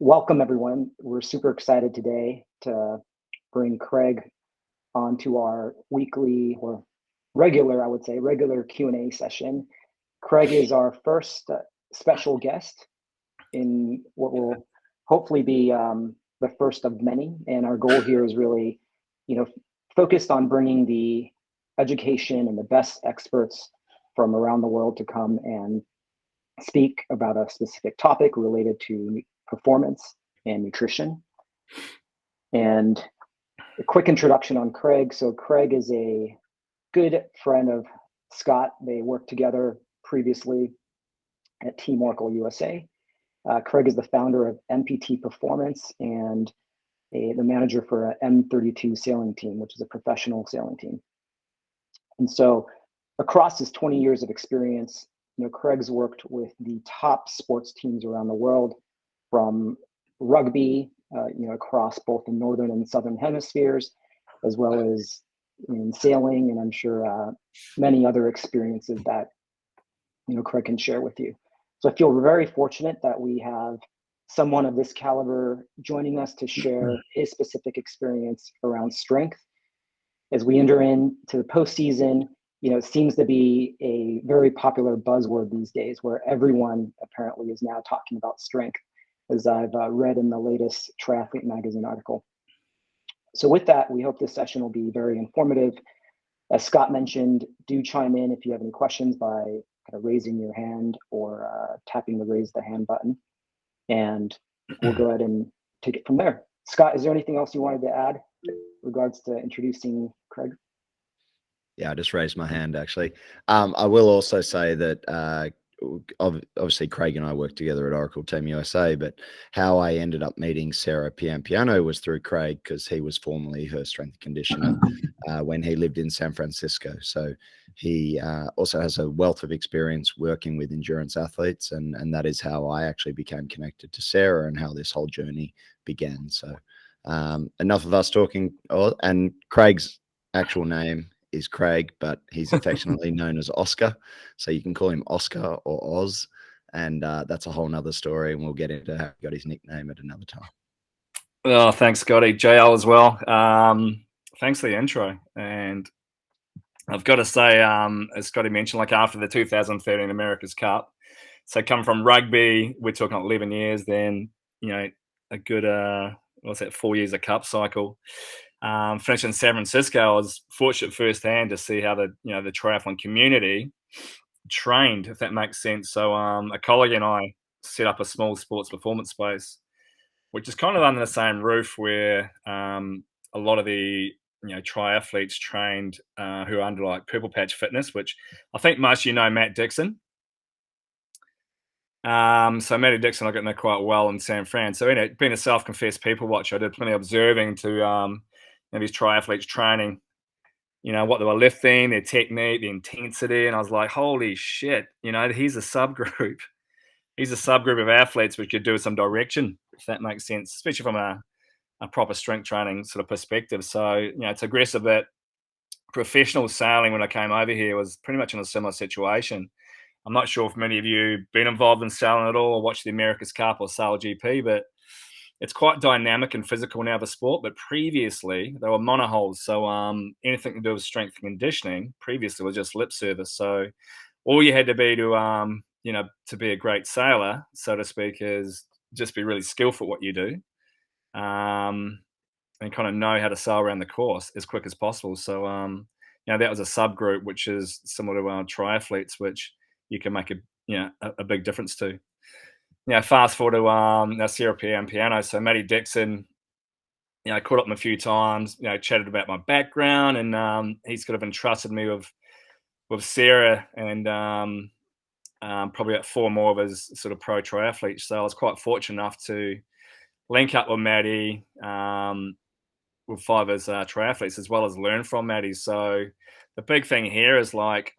Welcome, everyone. We're super excited today to bring Craig onto our weekly or regular, I would say, regular Q&A session. Craig is our first special guest in what will hopefully be the first of many. And our goal here is really, you know, focused on bringing the education and the best experts from around the world to come and speak about a specific topic related to performance and nutrition. And a quick introduction on Craig. So, Craig is a good friend of Scott. They worked together previously at Team Oracle USA. Craig is the founder of MPT Performance and the manager for a M32 sailing team, which is a professional sailing team. And so, across his 20 years of experience, Craig's worked with the top sports teams around the world, from rugby, across both the northern and southern hemispheres, as well as in sailing, and I'm sure many other experiences that Craig can share with you. So I feel very fortunate that we have someone of this caliber joining us to share his specific experience around strength. As we enter into the postseason, it seems to be a very popular buzzword these days, where everyone apparently is now talking about strength, as I've read in the latest Triathlete magazine article. So with that, we hope this session will be very informative. As Scott mentioned, do chime in if you have any questions by kind of raising your hand or tapping the raise the hand button. And we'll go ahead and take it from there. Scott, is there anything else you wanted to add in regards to introducing Craig? Yeah, I just raised my hand, actually. I will also say that obviously Craig and I worked together at Oracle Team USA, but how I ended up meeting Sarah Piampiano was through Craig, because he was formerly her strength conditioner when he lived in San Francisco. So he also has a wealth of experience working with endurance athletes, and that is how I actually became connected to Sarah and how this whole journey began. So enough of us talking. And Craig's actual name is Craig, but he's affectionately known as Oscar. So you can call him Oscar or Oz. And that's a whole nother story. And we'll get into how he got his nickname at another time. Oh, thanks, Scotty. JL as well. Thanks for the intro. And I've got to say, as Scotty mentioned, like after the 2013 America's Cup, so come from rugby, we're talking 11 years, then, a good, 4 years of cup cycle. Finished in San Francisco. I was fortunate firsthand to see how the triathlon community trained, if that makes sense. So a colleague and I set up a small sports performance space, which is kind of under the same roof, where a lot of the triathletes trained who are under like Purple Patch Fitness, which I think most of Matt Dixon. So Matty Dixon I got to know quite well in San Fran. So being a self-confessed people watcher, I did plenty of observing to these triathletes training, what they were lifting, their technique, the intensity, and I was like, holy shit, he's a subgroup. He's a subgroup of athletes which could do with some direction, if that makes sense, especially from a proper strength training sort of perspective. So, it's aggressive that professional sailing, when I came over here, was pretty much in a similar situation. I'm not sure if many of you been involved in sailing at all or watched the America's Cup or Sail GP, but it's quite dynamic and physical now, the sport. But previously, they were monohulls. So anything to do with strength and conditioning previously was just lip service. So all you had to be to be a great sailor, so to speak, is just be really skillful at what you do, and kind of know how to sail around the course as quick as possible. So that was a subgroup which is similar to our triathletes, which you can make a big difference to. Fast forward to Sarah Piampiano. So Matty Dixon, I caught up with him a few times, chatted about my background, and he's kind of entrusted me with Sarah and probably about 4 more of his sort of pro triathletes. So I was quite fortunate enough to link up with Matty with 5 of his triathletes, as well as learn from Matty. So the big thing here is like,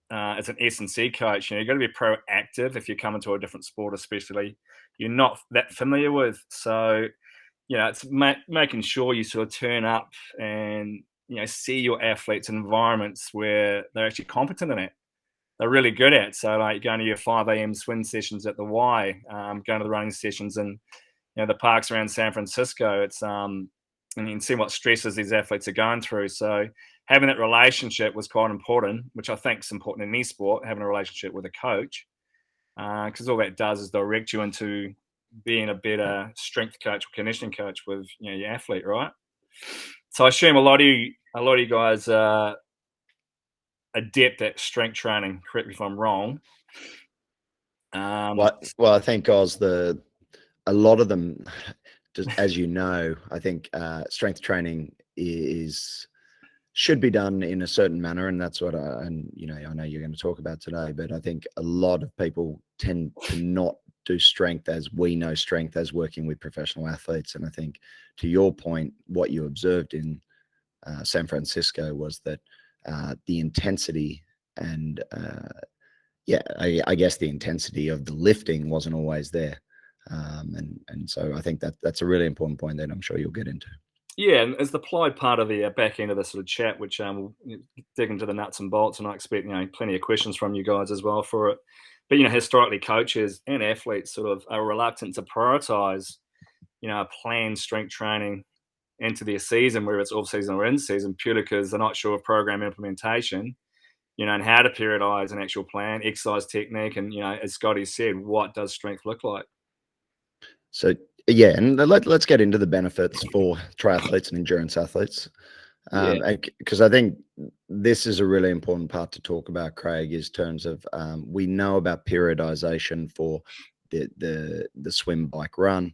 as an S&C coach, you've got to be proactive if you come into a different sport, especially you're not that familiar with. So, it's making sure you sort of turn up and, see your athletes in environments where they're actually competent in it. they're really good at. So like going to your 5 a.m. swim sessions at the Y, going to the running sessions and the parks around San Francisco. It's and you can see what stresses these athletes are going through. So having that relationship was quite important, which I think is important in any sport, having a relationship with a coach, because all that does is direct you into being a better strength coach or conditioning coach with your athlete, right? So I assume a lot of you guys are adept at strength training. Correct me if I'm wrong. Well, I think Oz, a lot of them, just as you know, I think strength training should be done in a certain manner, and that's what I know you're going to talk about today. But I think a lot of people tend to not do strength as we know strength as working with professional athletes. And I think, to your point, what you observed in San Francisco was that the intensity and I guess the intensity of the lifting wasn't always there. And so I think that's a really important point that I'm sure you'll get into. Yeah, and as the applied part of the back end of the sort of chat, which we'll dig into the nuts and bolts, and I expect plenty of questions from you guys as well for it. But historically, coaches and athletes sort of are reluctant to prioritize planned strength training into their season, whether it's off season or in season, purely because they're not sure of program implementation, and how to periodize an actual plan, exercise technique, and as Scotty said, what does strength look like? So yeah, and let's get into the benefits for triathletes and endurance athletes, because I think this is a really important part to talk about, Craig, is terms of we know about periodization for the swim, bike, run.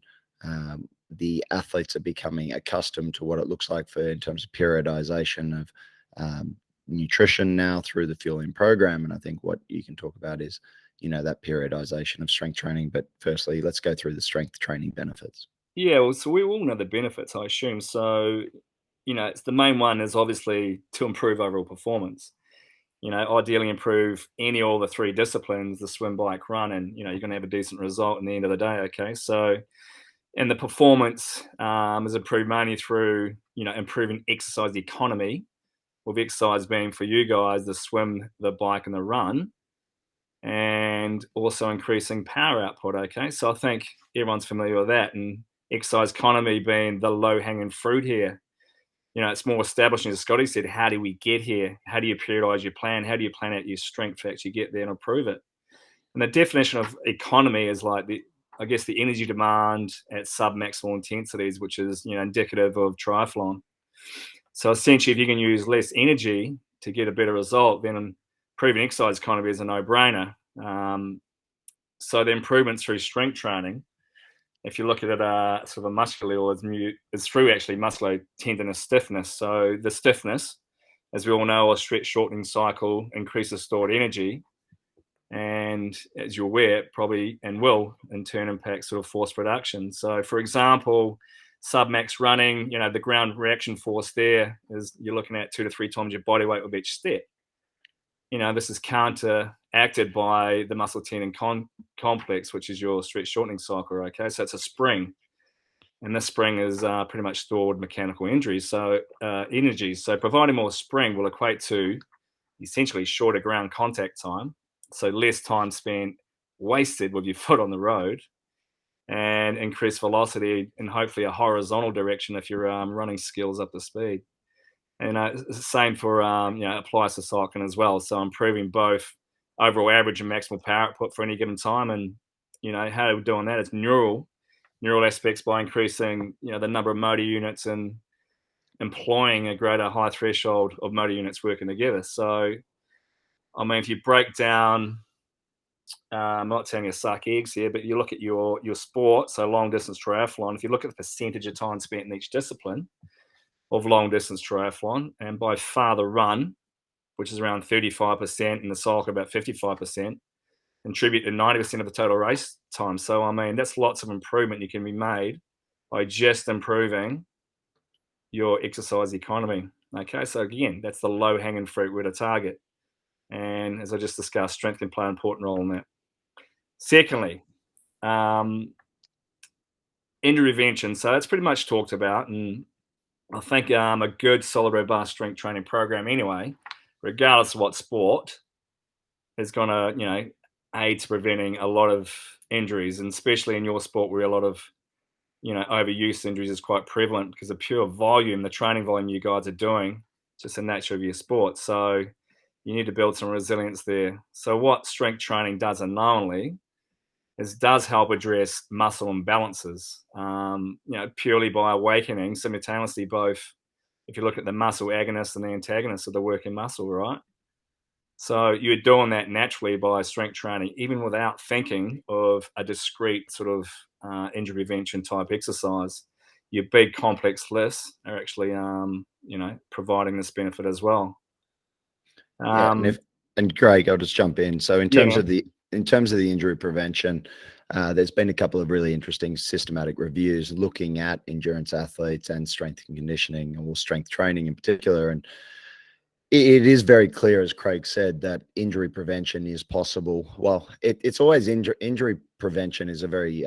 The athletes are becoming accustomed to what it looks like in terms of periodization of nutrition now through the fueling program. And I think what you can talk about is that periodization of strength training. But firstly, let's go through the strength training benefits. Yeah, well, so we all know the benefits, I assume. So, it's the main one is obviously to improve overall performance. Ideally improve any or the 3 disciplines, the swim, bike, run, and, you're going to have a decent result in the end of the day, okay? So, and the performance is improved mainly through, improving exercise economy, with exercise being for you guys, the swim, the bike, and the run, and also increasing power output, okay? So I think everyone's familiar with that, and exercise economy being the low-hanging fruit here. It's more establishing, as Scotty said, how do we get here? How do you periodize your plan? How do you plan out your strength to actually get there and improve it? And the definition of economy is like the energy demand at sub-maximal intensities, which is, indicative of triathlon. So essentially, if you can use less energy to get a better result, then improving exercise economy is a no-brainer. So the improvements through strength training, if you look at it sort of a muscular level, it's through actually muscular tendinous stiffness. So the stiffness, as we all know, a stretch shortening cycle increases stored energy. And as you're aware, probably and will in turn impact sort of force production. So for example, submax running, the ground reaction force there is you're looking at 2 to 3 times your body weight with each step. This is counteracted by the muscle tendon complex, which is your stretch shortening cycle, okay? So it's a spring, and this spring is pretty much stored mechanical energy. So providing more spring will equate to essentially shorter ground contact time, so less time spent wasted with your foot on the road, and increased velocity in hopefully a horizontal direction if you're running skills up to speed. And it's the same for applies to cycling as well. So improving both overall average and maximal power output for any given time. And how we're doing that is neural aspects by increasing the number of motor units and employing a greater high threshold of motor units working together. So I mean, if you break down, I'm not telling you to suck eggs here, but you look at your sport, so long distance triathlon, if you look at the percentage of time spent in each discipline of long distance triathlon, and by far the run, which is around 35%, and the cycle about 55%, contribute to 90% of the total race time. So, I mean, that's lots of improvement you can be made by just improving your exercise economy. Okay, so again, that's the low-hanging fruit we're to target. And as I just discussed, strength can play an important role in that. Secondly, injury prevention. So that's pretty much talked about, and I think a good, solid, robust strength training program anyway, regardless of what sport, is going to, aid to preventing a lot of injuries, and especially in your sport where a lot of, overuse injuries is quite prevalent because of pure volume, the training volume you guys are doing, just the nature of your sport. So you need to build some resilience there. So what strength training does unknowingly is does help address muscle imbalances, purely by awakening simultaneously both, if you look at the muscle agonists and the antagonists of the working muscle, right? So you're doing that naturally by strength training, even without thinking of a discrete sort of injury prevention type exercise. Your big complex lifts are actually, providing this benefit as well. Yeah, and Greg, I'll just jump in. So in terms Yeah. of the injury prevention, there's been a couple of really interesting systematic reviews looking at endurance athletes and strength and conditioning, or strength training in particular. And it is very clear, as Craig said, that injury prevention is possible. Well, it's always injury prevention is a very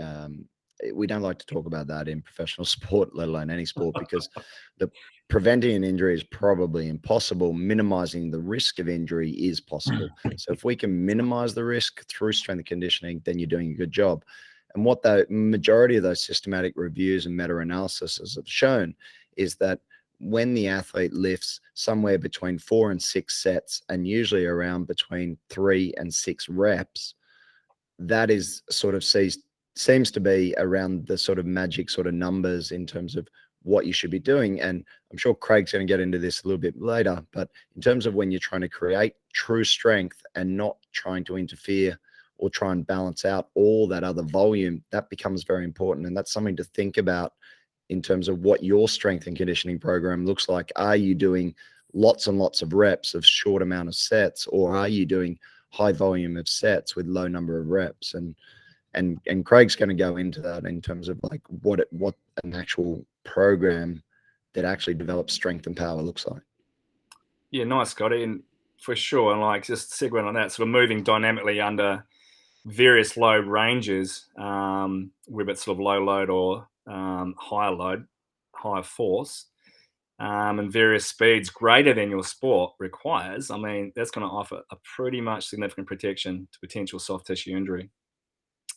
we don't like to talk about that in professional sport, let alone any sport, because the preventing an injury is probably impossible. Minimizing the risk of injury is possible. So if we can minimize the risk through strength and conditioning, then you're doing a good job. And what the majority of those systematic reviews and meta-analyses have shown is that when the athlete lifts somewhere between 4 and 6 sets, and usually around between 3 and 6 reps, that is sort of seems to be around the sort of magic sort of numbers in terms of what you should be doing. And I'm sure Craig's going to get into this a little bit later, but in terms of when you're trying to create true strength and not trying to interfere or try and balance out all that other volume, that becomes very important. And that's something to think about in terms of what your strength and conditioning program looks like. Are you doing lots and lots of reps of short amount of sets, or are you doing high volume of sets with low number of reps? And Craig's going to go into that in terms of like what an actual program that actually develops strength and power looks like. Yeah, nice, Scotty, and for sure. And like just segue on that, sort of moving dynamically under various load ranges, whether it's sort of low load or higher load, higher force, and various speeds greater than your sport requires. I mean, that's going to offer a pretty much significant protection to potential soft tissue injury.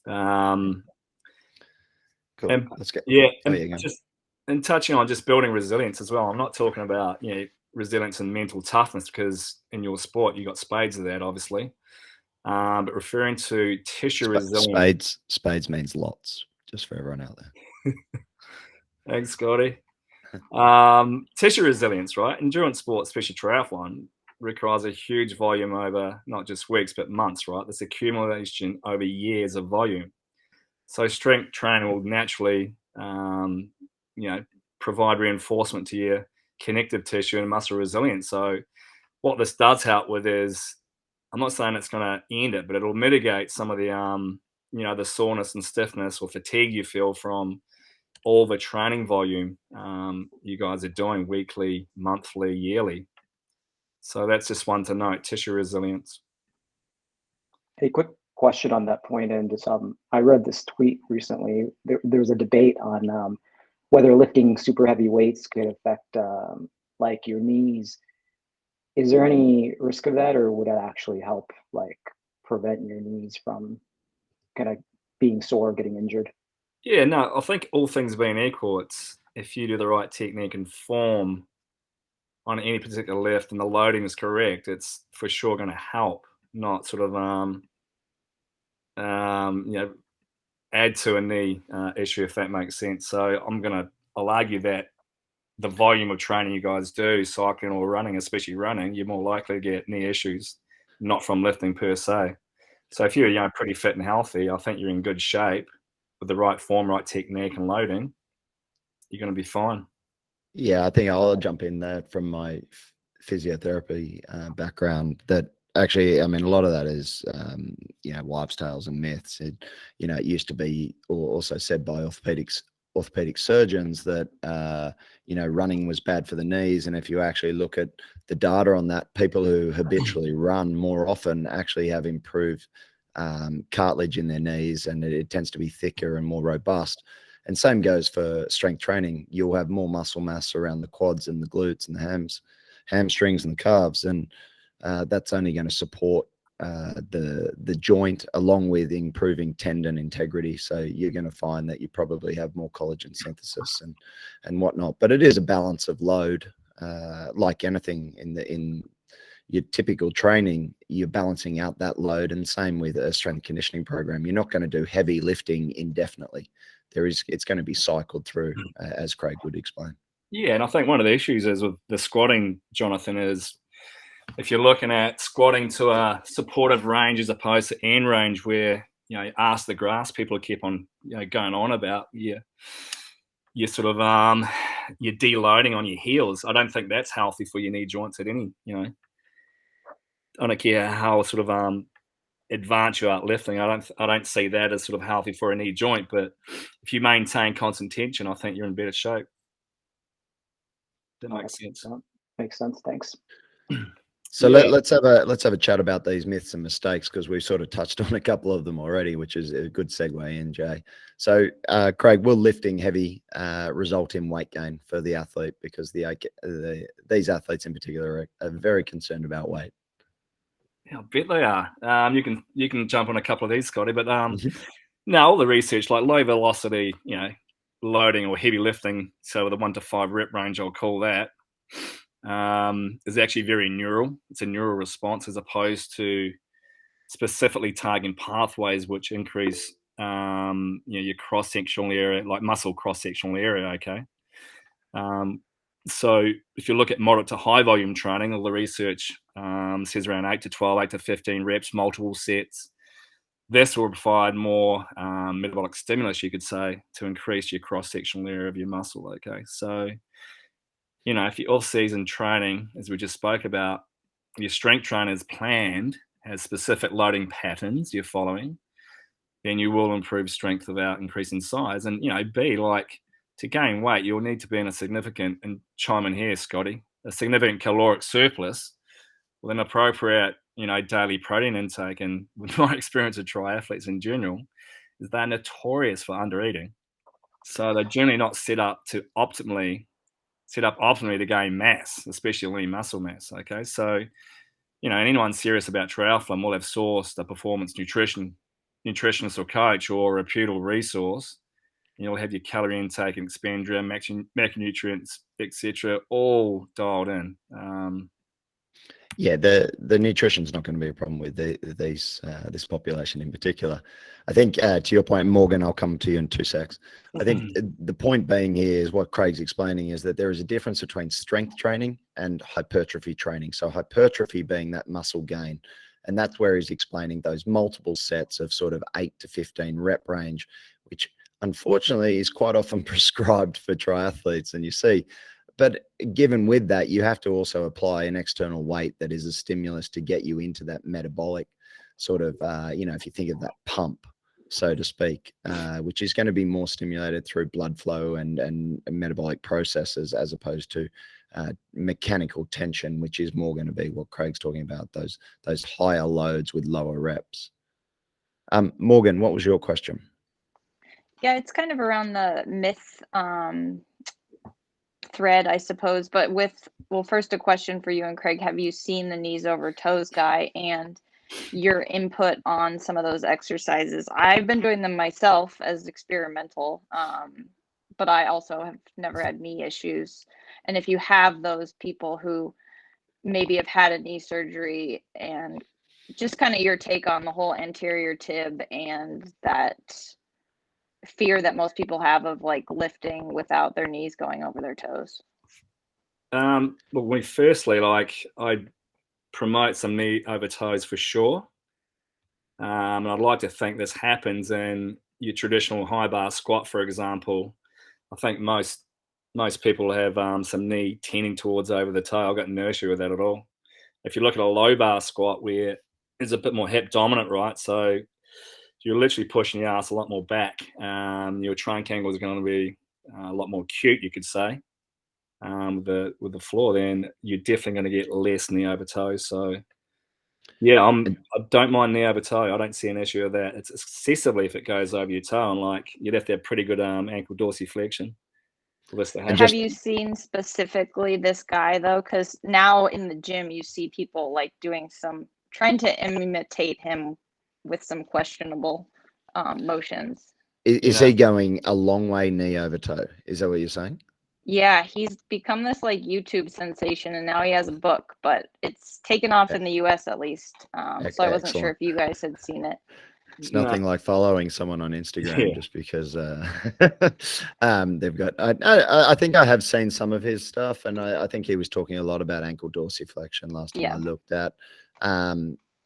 Cool. And Let's get just and touching on just building resilience as well. I'm not talking about resilience and mental toughness, because in your sport you got spades of that, obviously. But referring to tissue resilience. Spades means lots, just for everyone out there. Thanks, Scotty. Tissue resilience, right? Endurance sport, especially triathlon, requires a huge volume over not just weeks but months, right? This accumulation over years of volume. So strength training will naturally, provide reinforcement to your connective tissue and muscle resilience. So what this does help with is, I'm not saying it's going to end it, but it'll mitigate some of the, the soreness and stiffness or fatigue you feel from all the training volume you guys are doing weekly, monthly, yearly. So that's just one to note, tissue resilience. Hey, quick question on that point, and just I read this tweet recently. There was a debate on whether lifting super heavy weights could affect like your knees. Is there any risk of that, or would it actually help like prevent your knees from kind of being sore, getting injured? Yeah, no, I think all things being equal, it's if you do the right technique and form on any particular lift and the loading is correct, it's for sure going to help, not sort of add to a knee issue, if that makes sense. So I'll argue that the volume of training you guys do, cycling or running, especially running, you're more likely to get knee issues, not from lifting per se. So if you're pretty fit and healthy, I think you're in good shape with the right form, right technique and loading, you're going to be fine. Yeah, I think I'll jump in there from my physiotherapy background. That actually, I mean, a lot of that is, wives' tales and myths. It used to be also said by orthopedic surgeons that, running was bad for the knees. And if you actually look at the data on that, people who habitually run more often actually have improved cartilage in their knees, and it tends to be thicker and more robust. And same goes for strength training. You'll have more muscle mass around the quads and the glutes and the hamstrings and the calves. And that's only going to support the joint, along with improving tendon integrity. So you're going to find that you probably have more collagen synthesis and whatnot. But it is a balance of load, like anything in your typical training. You're balancing out that load, and same with a strength conditioning program. You're not going to do heavy lifting indefinitely. It's going to be cycled through, as Craig would explain. Yeah, and I think one of the issues is with the squatting, Jonathan, is if you're looking at squatting to a supportive range as opposed to end range, where ask the grass people keep on going on about you're sort of you're deloading on your heels. I don't think that's healthy for your knee joints at any. I don't care how sort of advanced you are at lifting. I don't see that as sort of healthy for a knee joint. But if you maintain constant tension, I think you're in better shape. That makes sense. Makes sense. Thanks. So let's have a chat about these myths and mistakes, because we've sort of touched on a couple of them already, which is a good segue in, Jay. So, Craig, will lifting heavy result in weight gain for the athlete? Because these athletes in particular are very concerned about weight. Yeah, I bet they are. You can jump on a couple of these, Scotty, but no, all the research, like low velocity, loading or heavy lifting, so the 1 to 5 rep range, I'll call that, is actually very neural. It's a neural response as opposed to specifically targeting pathways which increase your cross-sectional area, like muscle cross-sectional area. Okay. So if you look at moderate to high volume training, all the research says around 8 to 12, 8 to 15 reps, multiple sets. This will provide more metabolic stimulus, you could say, to increase your cross-sectional area of your muscle. Okay. So, if your off-season training, as we just spoke about, your strength training is planned, has specific loading patterns you're following, then you will improve strength without increasing size. And, to gain weight, you'll need to be in a significant, and chime in here, Scotty, a significant caloric surplus with an appropriate, daily protein intake. And with my experience with triathletes in general, is they're notorious for undereating. So they're generally not set up optimally to gain mass, especially lean muscle mass. Okay. So, anyone serious about triathlon will have sourced a performance nutritionist or coach or reputable resource. You'll have your calorie intake and expenditure, macronutrients, etc., all dialed in. Yeah, the nutrition's not going to be a problem with this population in particular. I think to your point, Morgan, I'll come to you in 2 secs. I think the point being here is what Craig's explaining is that there is a difference between strength training and hypertrophy training. So hypertrophy being that muscle gain, and that's where he's explaining those multiple sets of sort of 8 to 15 rep range, which unfortunately is quite often prescribed for triathletes, and you see. But given with that, you have to also apply an external weight that is a stimulus to get you into that metabolic sort of, if you think of that pump, so to speak, which is going to be more stimulated through blood flow and metabolic processes, as opposed to mechanical tension, which is more going to be what Craig's talking about, those higher loads with lower reps. Morgan, what was your question? Yeah, it's kind of around the myth thread, I suppose, but first a question for you and Craig. Have you seen the knees over toes guy and your input on some of those exercises? I've been doing them myself as experimental, but I also have never had knee issues. And if you have those people who maybe have had a knee surgery, and just kind of your take on the whole anterior tib and that fear that most people have of like lifting without their knees going over their toes. Well, firstly, I promote some knee over toes for sure. And I'd like to think this happens in your traditional high bar squat, for example. I think most people have some knee tending towards over the toe. I've got no issue with that at all. If you look at a low bar squat where it's a bit more hip dominant, right? So you're literally pushing your ass a lot more back. Your trunk angle is going to be a lot more acute, you could say, with the floor. Then you're definitely going to get less knee over toe. So yeah, I don't mind knee over toe. I don't see an issue with that. It's excessively if it goes over your toe, and you'd have to have pretty good ankle dorsiflexion for this to happen. Have you seen specifically this guy though? Because now in the gym you see people doing some trying to imitate him with some questionable motions. Is he going a long way knee over toe? Is that what you're saying? Yeah, he's become this like YouTube sensation, and now he has a book, but it's taken off in the US at least. So I wasn't sure Excellent. if you guys had seen it. It's nothing like following someone on Instagram just because they've got. I think I have seen some of his stuff, and I think he was talking a lot about ankle dorsiflexion last time I looked at.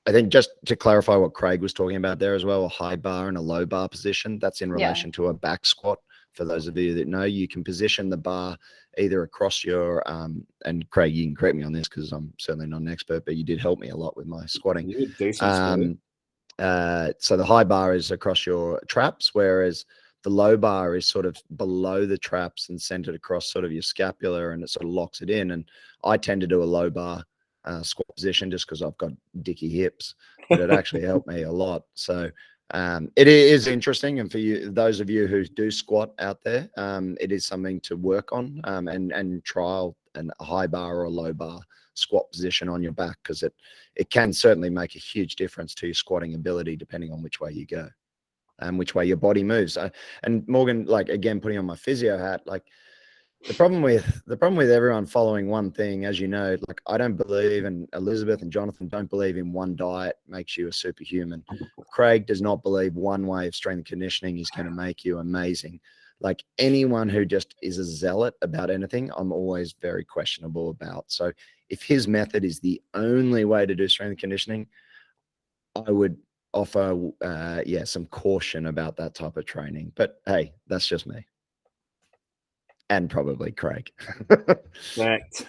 I think just to clarify what Craig was talking about there as well, a high bar and a low bar position. That's in relation to a back squat. For those of you that know, you can position the bar either across your and Craig, you can correct me on this because I'm certainly not an expert, but you did help me a lot with my squatting. You're decent, So the high bar is across your traps, whereas the low bar is sort of below the traps and centered across sort of your scapula, and it sort of locks it in. And I tend to do a low bar squat position just because I've got dicky hips, but it actually helped me a lot. So it is interesting, and for you, those of you who do squat out there, it is something to work on and trial a high bar or a low bar squat position on your back, because it can certainly make a huge difference to your squatting ability depending on which way you go and which way your body moves. And Morgan, like, again, putting on my physio hat, like, the problem with everyone following one thing, as you know, like, I don't believe, and Elizabeth and Jonathan don't believe in one diet makes you a superhuman. Craig does not believe one way of strength and conditioning is going to make you amazing. Like, anyone who just is a zealot about anything, I'm always very questionable about. So if his method is the only way to do strength and conditioning, I would offer, some caution about that type of training. But hey, that's just me. And probably Craig. Fact.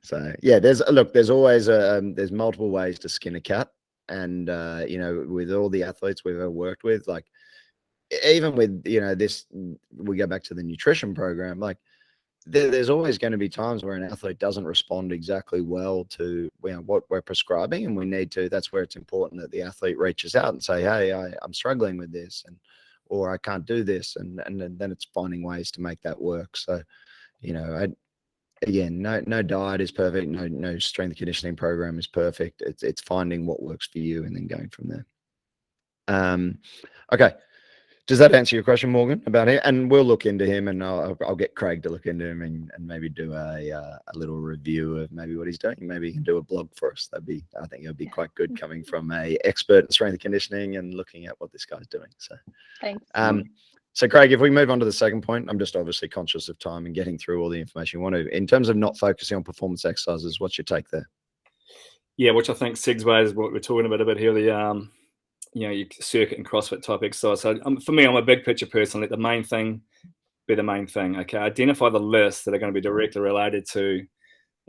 So yeah, there's always there's multiple ways to skin a cat, and with all the athletes we've ever worked with, like, even with this, we go back to the nutrition program, like, there's always going to be times where an athlete doesn't respond exactly well to what we're prescribing, and that's where it's important that the athlete reaches out and say, hey, I'm struggling with this, or I can't do this, and then it's finding ways to make that work. So, again, no diet is perfect, no strength and conditioning program is perfect. It's finding what works for you and then going from there. Okay. Does that answer your question, Morgan, about him? And we'll look into him, and I'll get Craig to look into him and maybe do a little review of maybe what he's doing. Maybe he can do a blog for us. I think it'd be quite good coming from a expert in strength and conditioning and looking at what this guy's doing. So, thanks. So Craig, if we move on to the second point, I'm just obviously conscious of time and getting through all the information you want to. In terms of not focusing on performance exercises, what's your take there? Yeah, which I think segues what we're talking about a bit here. Your circuit and CrossFit type exercise. So for me, I'm a big picture person. Let the main thing be the main thing. Okay, identify the lists that are going to be directly related to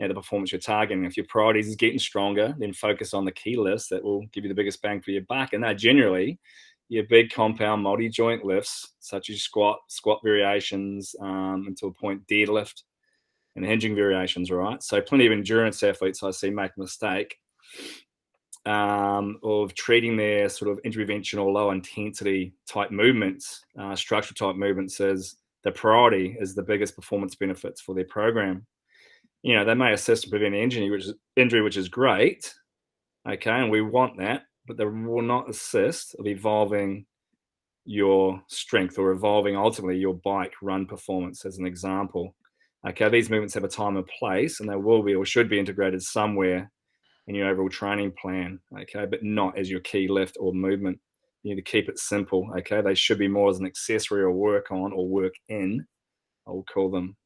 the performance you're targeting. If your priority is getting stronger, then focus on the key lists that will give you the biggest bang for your buck. And they're generally your big compound multi-joint lifts, such as squat variations, until a point deadlift, and hinging variations. Right. So plenty of endurance athletes I see make a mistake of treating their sort of interventional low intensity type movements, structural type movements, as the priority is the biggest performance benefits for their program. They may assist to prevent injury, which is great. Okay. And we want that, but they will not assist of evolving your strength or evolving ultimately your bike run performance, as an example. Okay. These movements have a time and place, and they will be or should be integrated somewhere in your overall training plan, okay, but not as your key lift or movement. You need to keep it simple, okay? They should be more as an accessory or work on or work in, I will call them.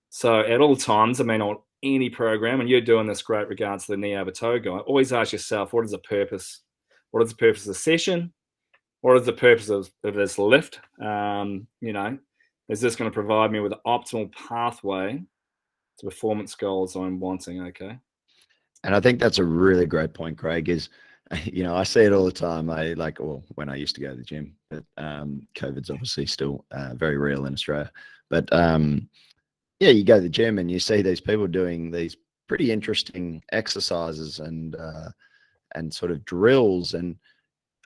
So at all times, on any program, and you're doing this great regards to the knee over toe guy, always ask yourself, what is the purpose? What is the purpose of the session? What is the purpose of this lift? Is this going to provide me with the optimal pathway to performance goals I'm wanting, okay? And I think that's a really great point, Craig, is, I see it all the time. When I used to go to the gym, but COVID's obviously still very real in Australia. But you go to the gym and you see these people doing these pretty interesting exercises and sort of drills. And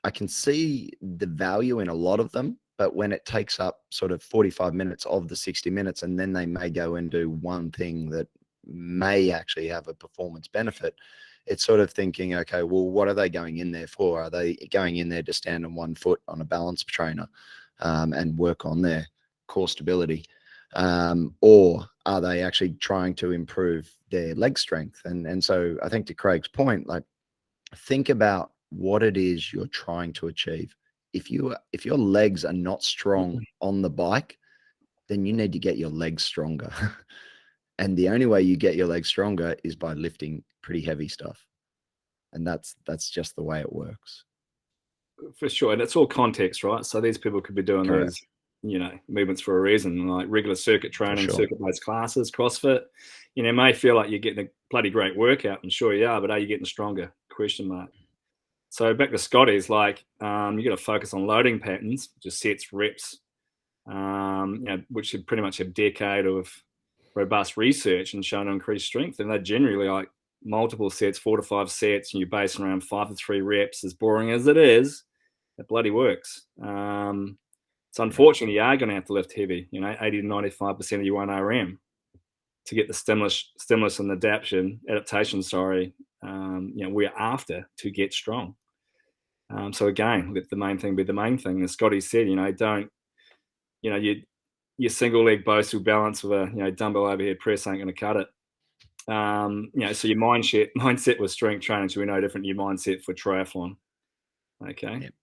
I can see the value in a lot of them. But when it takes up sort of 45 minutes of the 60 minutes, and then they may go and do one thing that may actually have a performance benefit, it's sort of thinking, okay, well, what are they going in there for? Are they going in there to stand on one foot on a balance trainer and work on their core stability? Or are they actually trying to improve their leg strength? And so I think to Craig's point, like, think about what it is you're trying to achieve. If your legs are not strong on the bike, then you need to get your legs stronger. And the only way you get your legs stronger is by lifting pretty heavy stuff. And that's just the way it works. For sure. And it's all context, right? So these people could be doing Correct. those, you know, movements for a reason, like regular circuit training, sure. circuit-based classes, CrossFit. You know, may feel like you're getting a bloody great workout, and sure you are, but are you getting stronger? Question mark. So back to Scotty's, like, you got to focus on loading patterns, just sets, reps, you know, which should pretty much have a decade of robust research and shown to increase strength. And they're generally like multiple sets, 4 to 5 sets, and you're basing around 5 to 3 reps. As boring as it is, it bloody works. So unfortunately, you are going to have to lift heavy, you know, 80 to 95% of your 1RM to get the stimulus and adaptation, you know, we're after to get strong. So again, let the main thing be the main thing. As Scotty said, you know, don't, you know, your single leg boastful balance with a, you know, dumbbell overhead press ain't going to cut it. You know, so your mindset with strength training should be no different to your mindset for triathlon. Okay. Yep.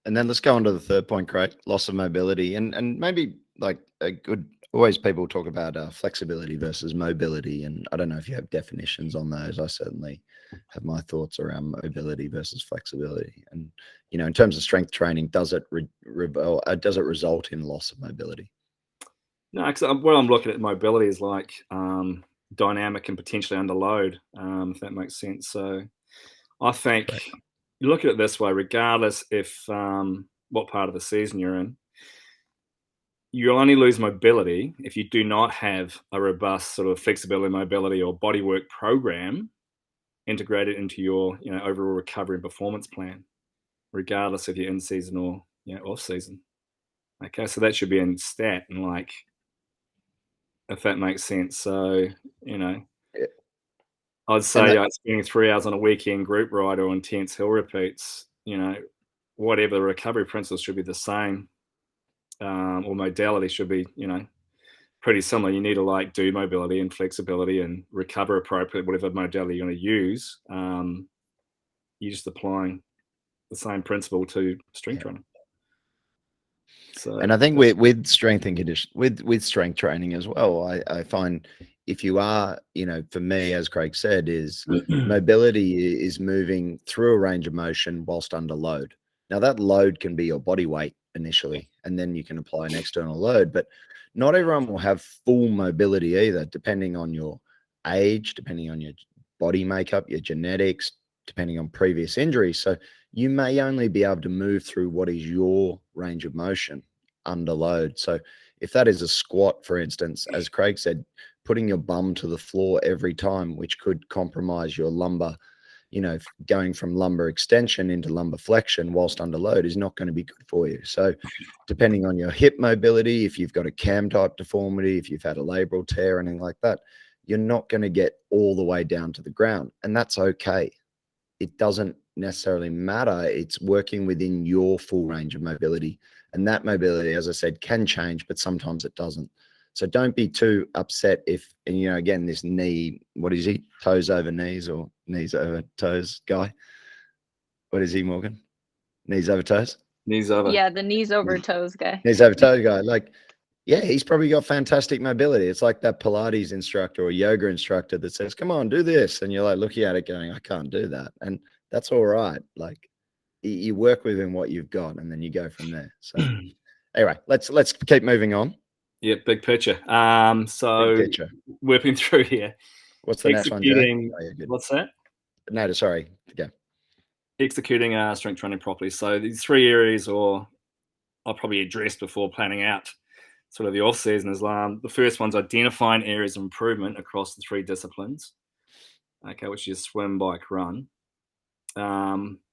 And then let's go on to the third point, Craig, loss of mobility. And maybe like a good, always people talk about flexibility versus mobility. And I don't know if you have definitions on those. I certainly have my thoughts around mobility versus flexibility. And, you know, in terms of strength training, does it result in loss of mobility? No, because what I'm looking at mobility is like dynamic and potentially under load, if that makes sense. So I think you look at it this way, regardless if what part of the season you're in, you'll only lose mobility if you do not have a robust sort of flexibility, mobility, or bodywork program integrated into your, you know, overall recovery and performance plan, regardless if you're in season or, you know, off season. Okay, so that should be in stat, and like, if that makes sense. So, you know, I'd say spending 3 hours on a weekend group ride or intense hill repeats, you know, whatever the recovery principles should be the same, or modality should be, you know, pretty similar. You need to like do mobility and flexibility and recover appropriately, whatever modality you're going to use. You're just applying the same principle to strength training. So, and I think with strength and condition, with strength training as well, I find if you are, you know, for me, as Craig said, is mobility is moving through a range of motion whilst under load. Now that load can be your body weight initially, and then you can apply an external load, but not everyone will have full mobility either, depending on your age, depending on your body makeup, your genetics, depending on previous injuries. So you may only be able to move through what is your range of motion under load. So if that is a squat, for instance, as Craig said, putting your bum to the floor every time, which could compromise your lumbar, you know, going from lumbar extension into lumbar flexion whilst under load is not going to be good for you. So depending on your hip mobility, if you've got a cam type deformity, if you've had a labral tear, anything like that, you're not going to get all the way down to the ground. And that's okay. It doesn't necessarily matter. It's working within your full range of mobility. And that mobility, as I said, can change, but sometimes it doesn't. So don't be too upset if, and you know, again, this knee, what is he? Toes over knees or knees over toes guy? What is he, Morgan? Knees over toes? Knees over. Yeah, the knees over toes guy. Knees over toes guy. Like, yeah, he's probably got fantastic mobility. It's like that Pilates instructor or yoga instructor that says, come on, do this. And you're like looking at it going, I can't do that. And that's all right. Like, you work within what you've got and then you go from there. So anyway, let's keep moving on. Yeah, big picture. So Big picture. Whipping through here. What's the next one, Jay? Oh, yeah, what's that? No, sorry. Yeah. Executing strength training properly. So these 3 areas, or I'll probably address before planning out sort of the off season, is the first one's identifying areas of improvement across the 3 disciplines. Okay, which is swim, bike, run.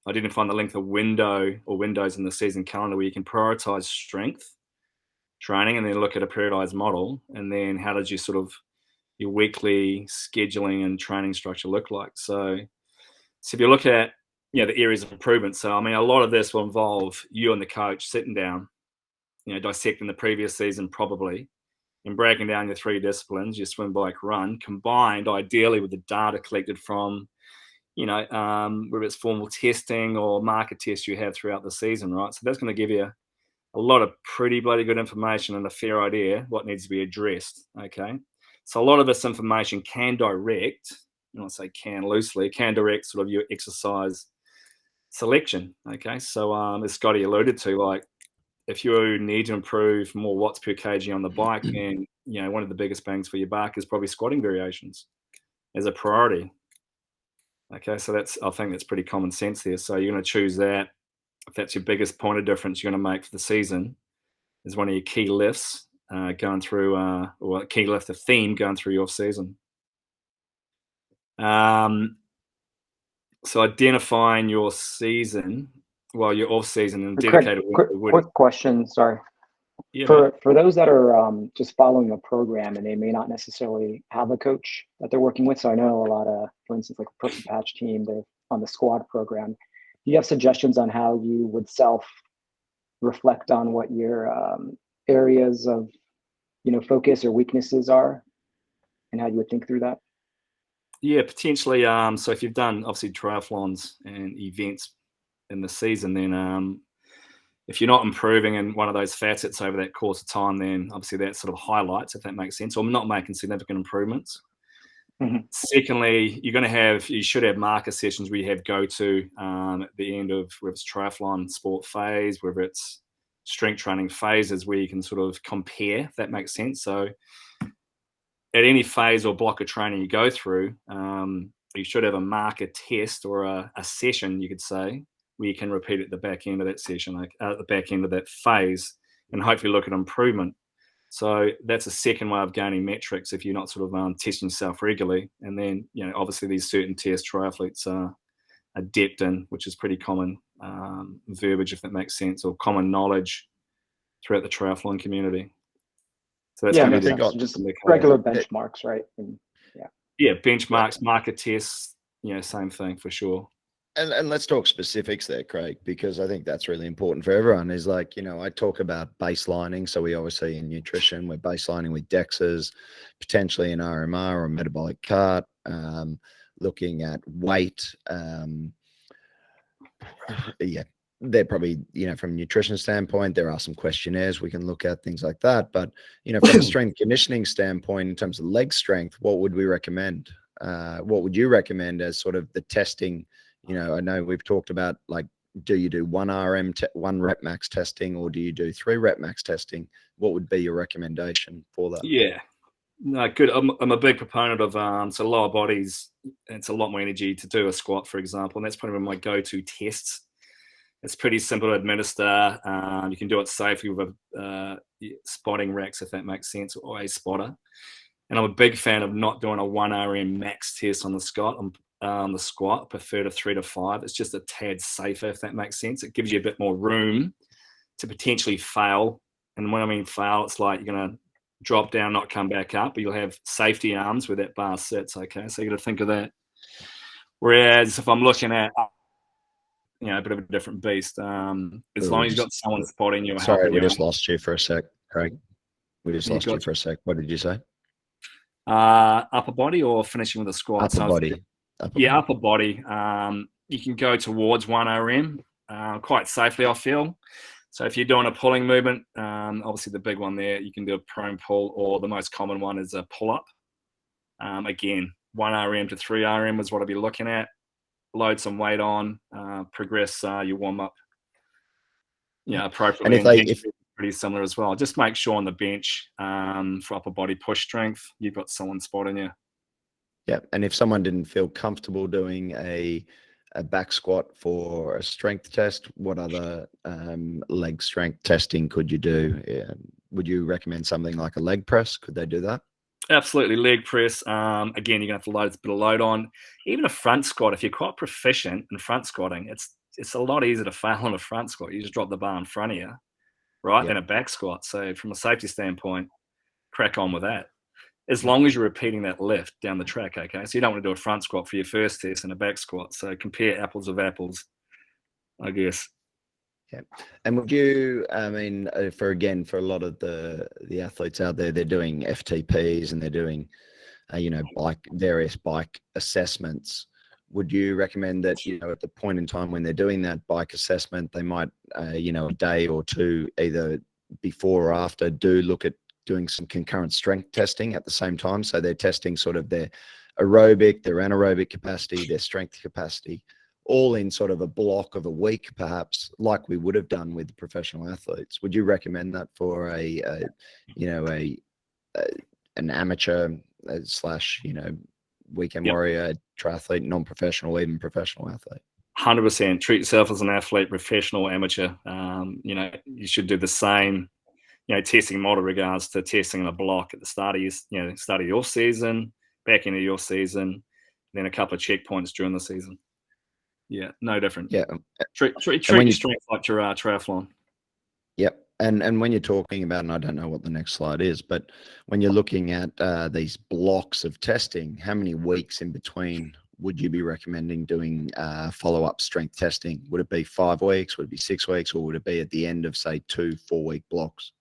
Identifying the length of window or windows in the season calendar where you can prioritize strength training, and then look at a periodized model, and then how did you sort of your weekly scheduling and training structure look like? So if you look at the areas of improvement, so I mean, a lot of this will involve you and the coach sitting down, dissecting the previous season probably, and breaking down your 3 disciplines, your swim, bike, run, combined ideally with the data collected from, whether it's formal testing or market tests you have throughout the season, right? So that's going to give you a lot of pretty bloody good information and a fair idea what needs to be addressed, okay? So a lot of this information can direct, I say can loosely, can direct sort of your exercise selection, okay? So as Scotty alluded to, like, if you need to improve more watts per kg on the bike, then one of the biggest bangs for your buck is probably squatting variations as a priority. Okay, so I think that's pretty common sense there. So you're going to choose that. If that's your biggest point of difference you're going to make for the season, is one of your key lifts going through, or a key lift, a theme going through your off season. So identifying your season, your off season and dedicated. Quick question, sorry. Yeah, for those that are just following a program and they may not necessarily have a coach that they're working with. So I know a lot of, for instance, like a Push and Patch team, they're on the squad program. Do you have suggestions on how you would self-reflect on what your areas of focus or weaknesses are, and how you would think through that? Yeah, potentially. So if you've done obviously triathlons and events in the season, then if you're not improving in one of those facets over that course of time, then obviously that sort of highlights, if that makes sense, or not making significant improvements. Mm-hmm. Secondly, you should have marker sessions where you have go-to at the end of whether it's triathlon sport phase, whether it's strength training phases, where you can sort of compare, if that makes sense. So at any phase or block of training you go through, you should have a marker test or a session, you could say, where you can repeat at the back end of that session, at the back end of that phase, and hopefully look at improvement. So that's a second way of gaining metrics if you're not sort of testing yourself regularly. And then, obviously these certain tests triathletes are adept in, which is pretty common verbiage, if that makes sense, or common knowledge throughout the triathlon community. So that's going to be just regular benchmarks, right? And, benchmarks, marker tests, same thing for sure. And let's talk specifics there, Craig, because I think that's really important for everyone. Is like, I talk about baselining. So we obviously in nutrition, we're baselining with DEXAs, potentially an RMR or a metabolic cart, looking at weight. They're probably, from a nutrition standpoint, there are some questionnaires we can look at, things like that. But, from a strength conditioning standpoint, in terms of leg strength, what would we recommend? What would you recommend as sort of the testing? I know we've talked about, like, do you do 1 rep max testing, or do you do 3 rep max testing? What would be your recommendation for that? Yeah, no, good. I'm a big proponent of so lower bodies. It's a lot more energy to do a squat, for example, and that's probably one of my go-to tests. It's pretty simple to administer. You can do it safely with a spotting racks, if that makes sense, or a spotter. And I'm a big fan of not doing a 1 RM max test on the squat. I prefer to 3 to 5. It's just a tad safer, if that makes sense. It gives you a bit more room to potentially fail. And when I mean fail, it's like you're going to drop down, not come back up, but you'll have safety arms where that bar sits, okay? So you got to think of that. Whereas if I'm looking at, a bit of a different beast, as long as you've got someone spotting you. Sorry, we just lost you for a sec, Craig. We just lost you for a sec. What did you say? Upper body or finishing with a squat? Upper body. Upper body. You can go towards 1 RM quite safely, I feel. So if you're doing a pulling movement, obviously the big one there, you can do a prone pull, or the most common one is a pull-up. Again, 1 RM to 3 RM is what I'd be looking at. Load some weight on, progress your warm-up appropriately. And bench is pretty similar as well. Just make sure on the bench for upper body push strength, you've got someone spotting you. Yeah, and if someone didn't feel comfortable doing a back squat for a strength test, what other leg strength testing could you do? Would you recommend something like a leg press? Could they do that? Absolutely, leg press. Again, you're going to have to load a bit of load on. Even a front squat, if you're quite proficient in front squatting, it's a lot easier to fail on a front squat. You just drop the bar in front of you, right? Than a back squat. So from a safety standpoint, crack on with that. as long as you're repeating that lift down the track, okay? So you don't want to do a front squat for your first test and a back squat. So compare apples with apples, I guess. Yeah. And would you, I mean, for a lot of the athletes out there, they're doing FTPs and they're doing, various bike assessments. Would you recommend that, at the point in time when they're doing that bike assessment, they might, a day or two, either before or after, do look at doing some concurrent strength testing at the same time? So they're testing sort of their aerobic, their anaerobic capacity, their strength capacity, all in sort of a block of a week, perhaps, like we would have done with professional athletes. Would you recommend that for an amateur / weekend warrior, triathlete, non-professional, even professional athlete? 100%. Treat yourself as an athlete, professional, amateur. You should do the same, testing model regards to testing in a block at the start of your season, back into your season, then a couple of checkpoints during the season. Yeah, no different. Yeah. Treat your strength like your triathlon. Yep. And when you're talking about, and I don't know what the next slide is, but when you're looking at these blocks of testing, how many weeks in between would you be recommending doing follow-up strength testing? Would it be 5 weeks? Would it be 6 weeks? Or would it be at the end of, say, 2 4-week blocks?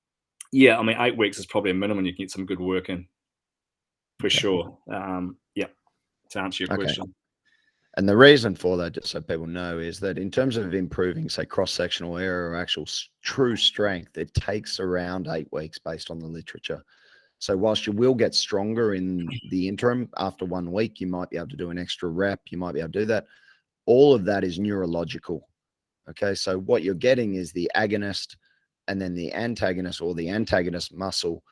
Yeah, I mean, 8 weeks is probably a minimum. You can get some good work in, for sure. To answer your question. And the reason for that, just so people know, is that in terms of improving, say, cross-sectional area or actual true strength, it takes around 8 weeks based on the literature. So whilst you will get stronger in the interim, after 1 week, you might be able to do an extra rep. You might be able to do that. All of that is neurological. Okay, so what you're getting is the agonist and then the antagonist, or the antagonist muscle.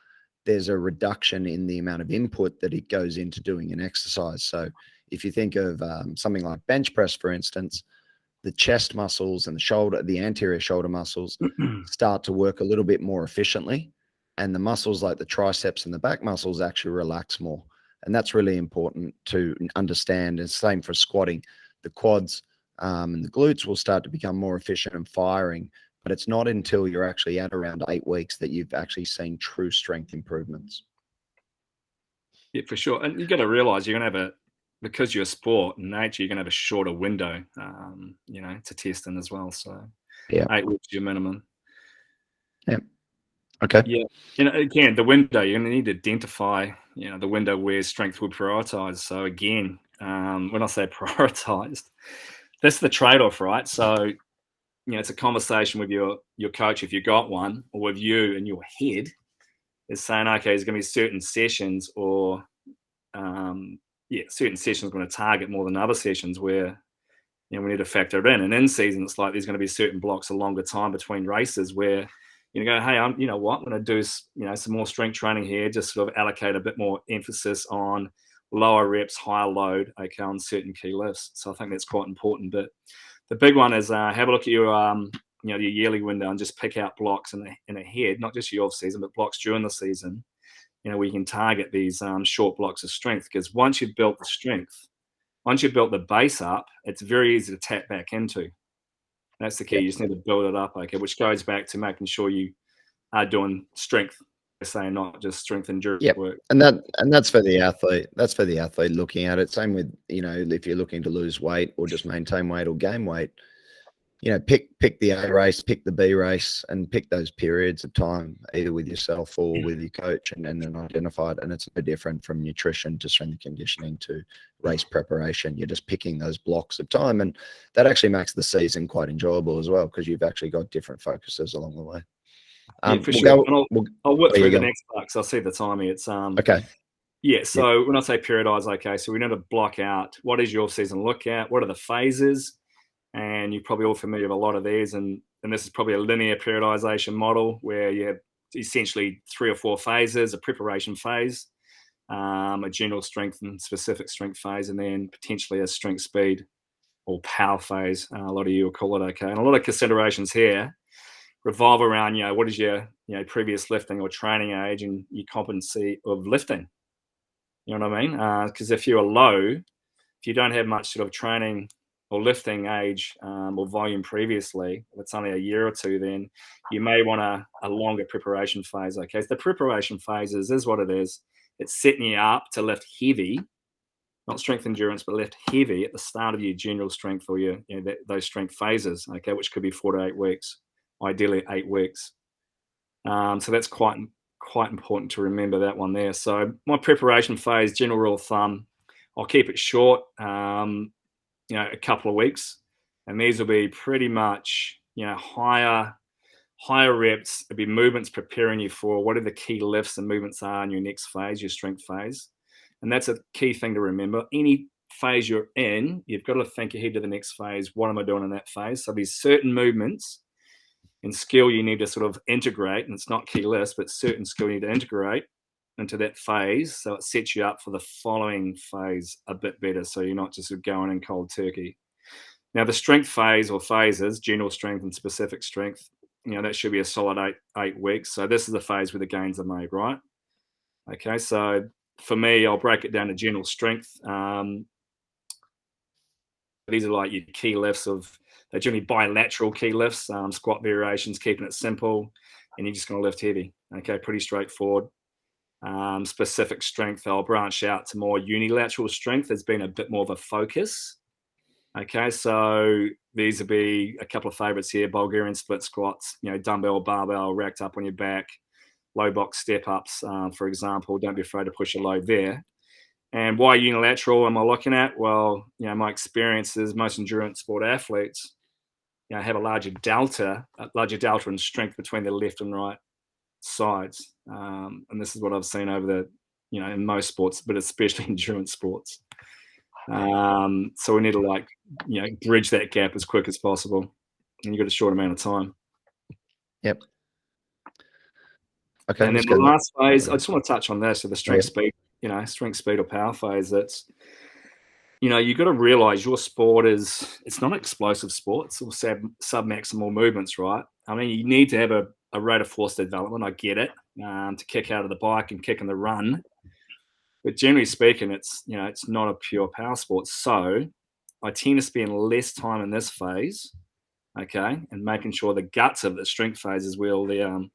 There's a reduction in the amount of input that it goes into doing an exercise. So if you think of something like bench press, for instance, the chest muscles and the anterior shoulder muscles start to work a little bit more efficiently. And the muscles like the triceps and the back muscles actually relax more. And that's really important to understand. And same for squatting. The quads and the glutes will start to become more efficient and firing. But it's not until you're actually at around 8 weeks that you've actually seen true strength improvements. Yeah, for sure. And you got to realize you're going to have because you're a sport in nature, you're going to have a shorter window, to test in as well. So 8 weeks is your minimum. Yeah. Okay. Yeah. Again, the window, you're going to need to identify, the window where strength will prioritize. So again, when I say prioritized, that's the trade-off, right? So, it's a conversation with your coach, if you got one, or with you in your head, is saying, okay, there's going to be certain sessions or, certain sessions going to target more than other sessions where, we need to factor it in. And in season, it's like there's going to be certain blocks of longer time between races where you go, hey, I'm going to do, some more strength training here, just sort of allocate a bit more emphasis on lower reps, higher load, okay, on certain key lifts. So I think that's quite important. But the big one is have a look at your, your yearly window and just pick out blocks in a head, not just your off season, but blocks during the season, where you can target these short blocks of strength. Because once you've built the strength, once you've built the base up, it's very easy to tap back into. That's the key. You just need to build it up, okay, which goes back to making sure you are doing strength, saying not just strength endurance work. And that's for the athlete. That's for the athlete looking at it. Same with, if you're looking to lose weight or just maintain weight or gain weight, pick the A race, pick the B race, and pick those periods of time, either with yourself or with your coach, and then identify it. And it's no different from nutrition to strength and conditioning to race preparation. You're just picking those blocks of time, and that actually makes the season quite enjoyable as well, because you've actually got different focuses along the way. For sure. I'll work through the next part because I see the timing. It's okay. Yeah. So when I say periodize, okay, so we need to block out what is your season look at, what are the phases, and you're probably all familiar with a lot of these, and this is probably a linear periodization model where you have essentially 3 or 4 phases: a preparation phase, a general strength and specific strength phase, and then potentially a strength speed or power phase. A lot of you will call it, okay. And a lot of considerations here revolve around, what is your, previous lifting or training age and your competency of lifting. You know what I mean? Because if you're low, if you don't have much sort of training or lifting age or volume previously, if it's only a year or two, then you may want a longer preparation phase. Okay, so the preparation phase is what it is. it's setting you up to lift heavy, not strength endurance, but lift heavy at the start of your general strength or your, those strength phases, okay, which could be 4 to 8 weeks, ideally 8 weeks. So that's quite important to remember that one there. So my preparation phase, general rule of thumb, I'll keep it short, a couple of weeks, and these will be pretty much, higher reps. It'll be movements preparing you for what are the key lifts and movements are in your next phase, your strength phase. And that's a key thing to remember. Any phase you're in, you've got to think ahead to the next phase. What am I doing in that phase? So there's certain movements and skill you need to sort of integrate, and it's not key list, but certain skill you need to integrate into that phase, so it sets you up for the following phase a bit better, so you're not just going in cold turkey. Now, the strength phase or phases, general strength and specific strength, that should be a solid 8 weeks. So this is the phase where the gains are made, right? Okay, so for me, I'll break it down to general strength. These are like your key lifts they're generally bilateral key lifts, squat variations, keeping it simple, and you're just going to lift heavy. Okay, pretty straightforward. Specific strength, I'll branch out to more unilateral strength. There's been a bit more of a focus. Okay, so these will be a couple of favorites here: Bulgarian split squats, dumbbell, barbell, racked up on your back, low box step ups, for example. Don't be afraid to push a load there. And why unilateral am I looking at? Well, my experience is most endurance sport athletes, have a larger delta in strength between the left and right sides. And this is what I've seen over in most sports, but especially endurance sports. So we need to bridge that gap as quick as possible. And you've got a short amount of time. Yep. Okay. And then the last phase, I just want to touch on this, so the strength speed, strength speed or power phase. That's, you've got to realize your sport it's not an explosive sport. It's all sub-maximal movements, right? I mean, you need to have a rate of force development. I get it, to kick out of the bike and kick in the run. But generally speaking, it's not a pure power sport. So I tend to spend less time in this phase, okay, and making sure the guts of the strength phase is where all the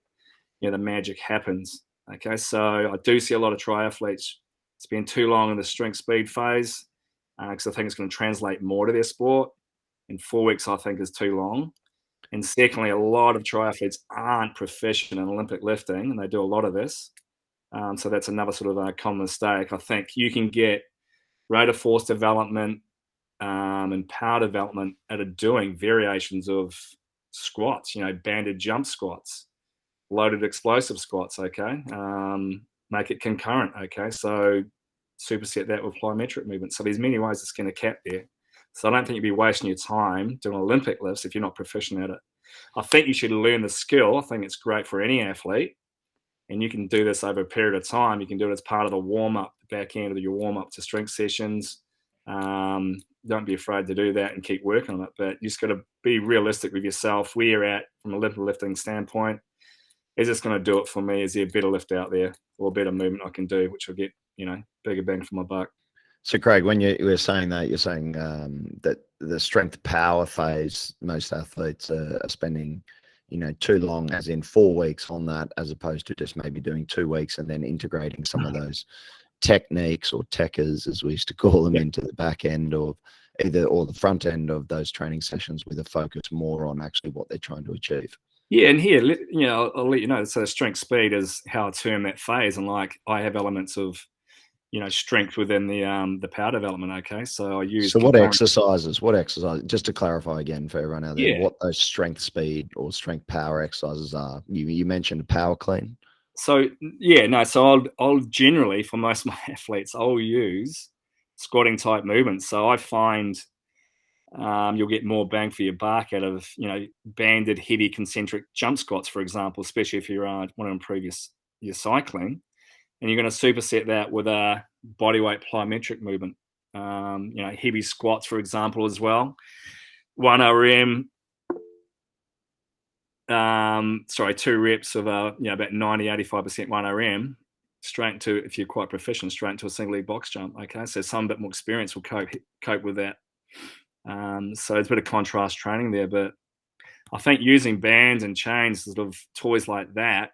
magic happens. Okay, so I do see a lot of triathletes spend too long in the strength speed phase because I think it's going to translate more to their sport. And 4 weeks, I think, is too long. And secondly, a lot of triathletes aren't proficient in Olympic lifting, and they do a lot of this. So that's another sort of a common mistake. I think you can get rate of force development and power development out of doing variations of squats, banded jump squats, loaded explosive squats, okay? Make it concurrent, okay? So superset that with plyometric movement. So there's many ways to skin a cat there. So I don't think you'd be wasting your time doing Olympic lifts if you're not proficient at it. I think you should learn the skill. I think it's great for any athlete. And you can do this over a period of time. You can do it as part of a warm-up, the back end of your warm-up to strength sessions. Don't be afraid to do that and keep working on it. But you just got to be realistic with yourself, where you're at from a Olympic lifting standpoint. Is this going to do it for me? Is there a better lift out there or a better movement I can do, which will get, bigger bang for my buck? So, Craig, when you were saying that, you're saying that the strength power phase, most athletes are spending, too long, as in 4 weeks on that, as opposed to just maybe doing 2 weeks and then integrating some of those techniques or techers, as we used to call them, into the back end of or the front end of those training sessions with a focus more on actually what they're trying to achieve. Yeah, and here, I'll let you know. So strength speed is how I term that phase, and I have elements of, strength within the power development. Okay, so I use. So what exercises? Just to clarify again for everyone out there, what those strength speed or strength power exercises are. You mentioned power clean. So I'll generally, for most of my athletes, I'll use squatting type movements. So I find you'll get more bang for your buck out of banded heavy concentric jump squats, for example, especially if you want to improve your cycling, and you're going to superset that with a bodyweight plyometric movement. Heavy squats, for example, as well. 1 RM. 2 reps of about 90-85% 1 RM, straight into, if you're quite proficient, straight into a single leg box jump. Okay, so some bit more experience will cope with that. So it's a bit of contrast training there, but I think using bands and chains, sort of toys like that,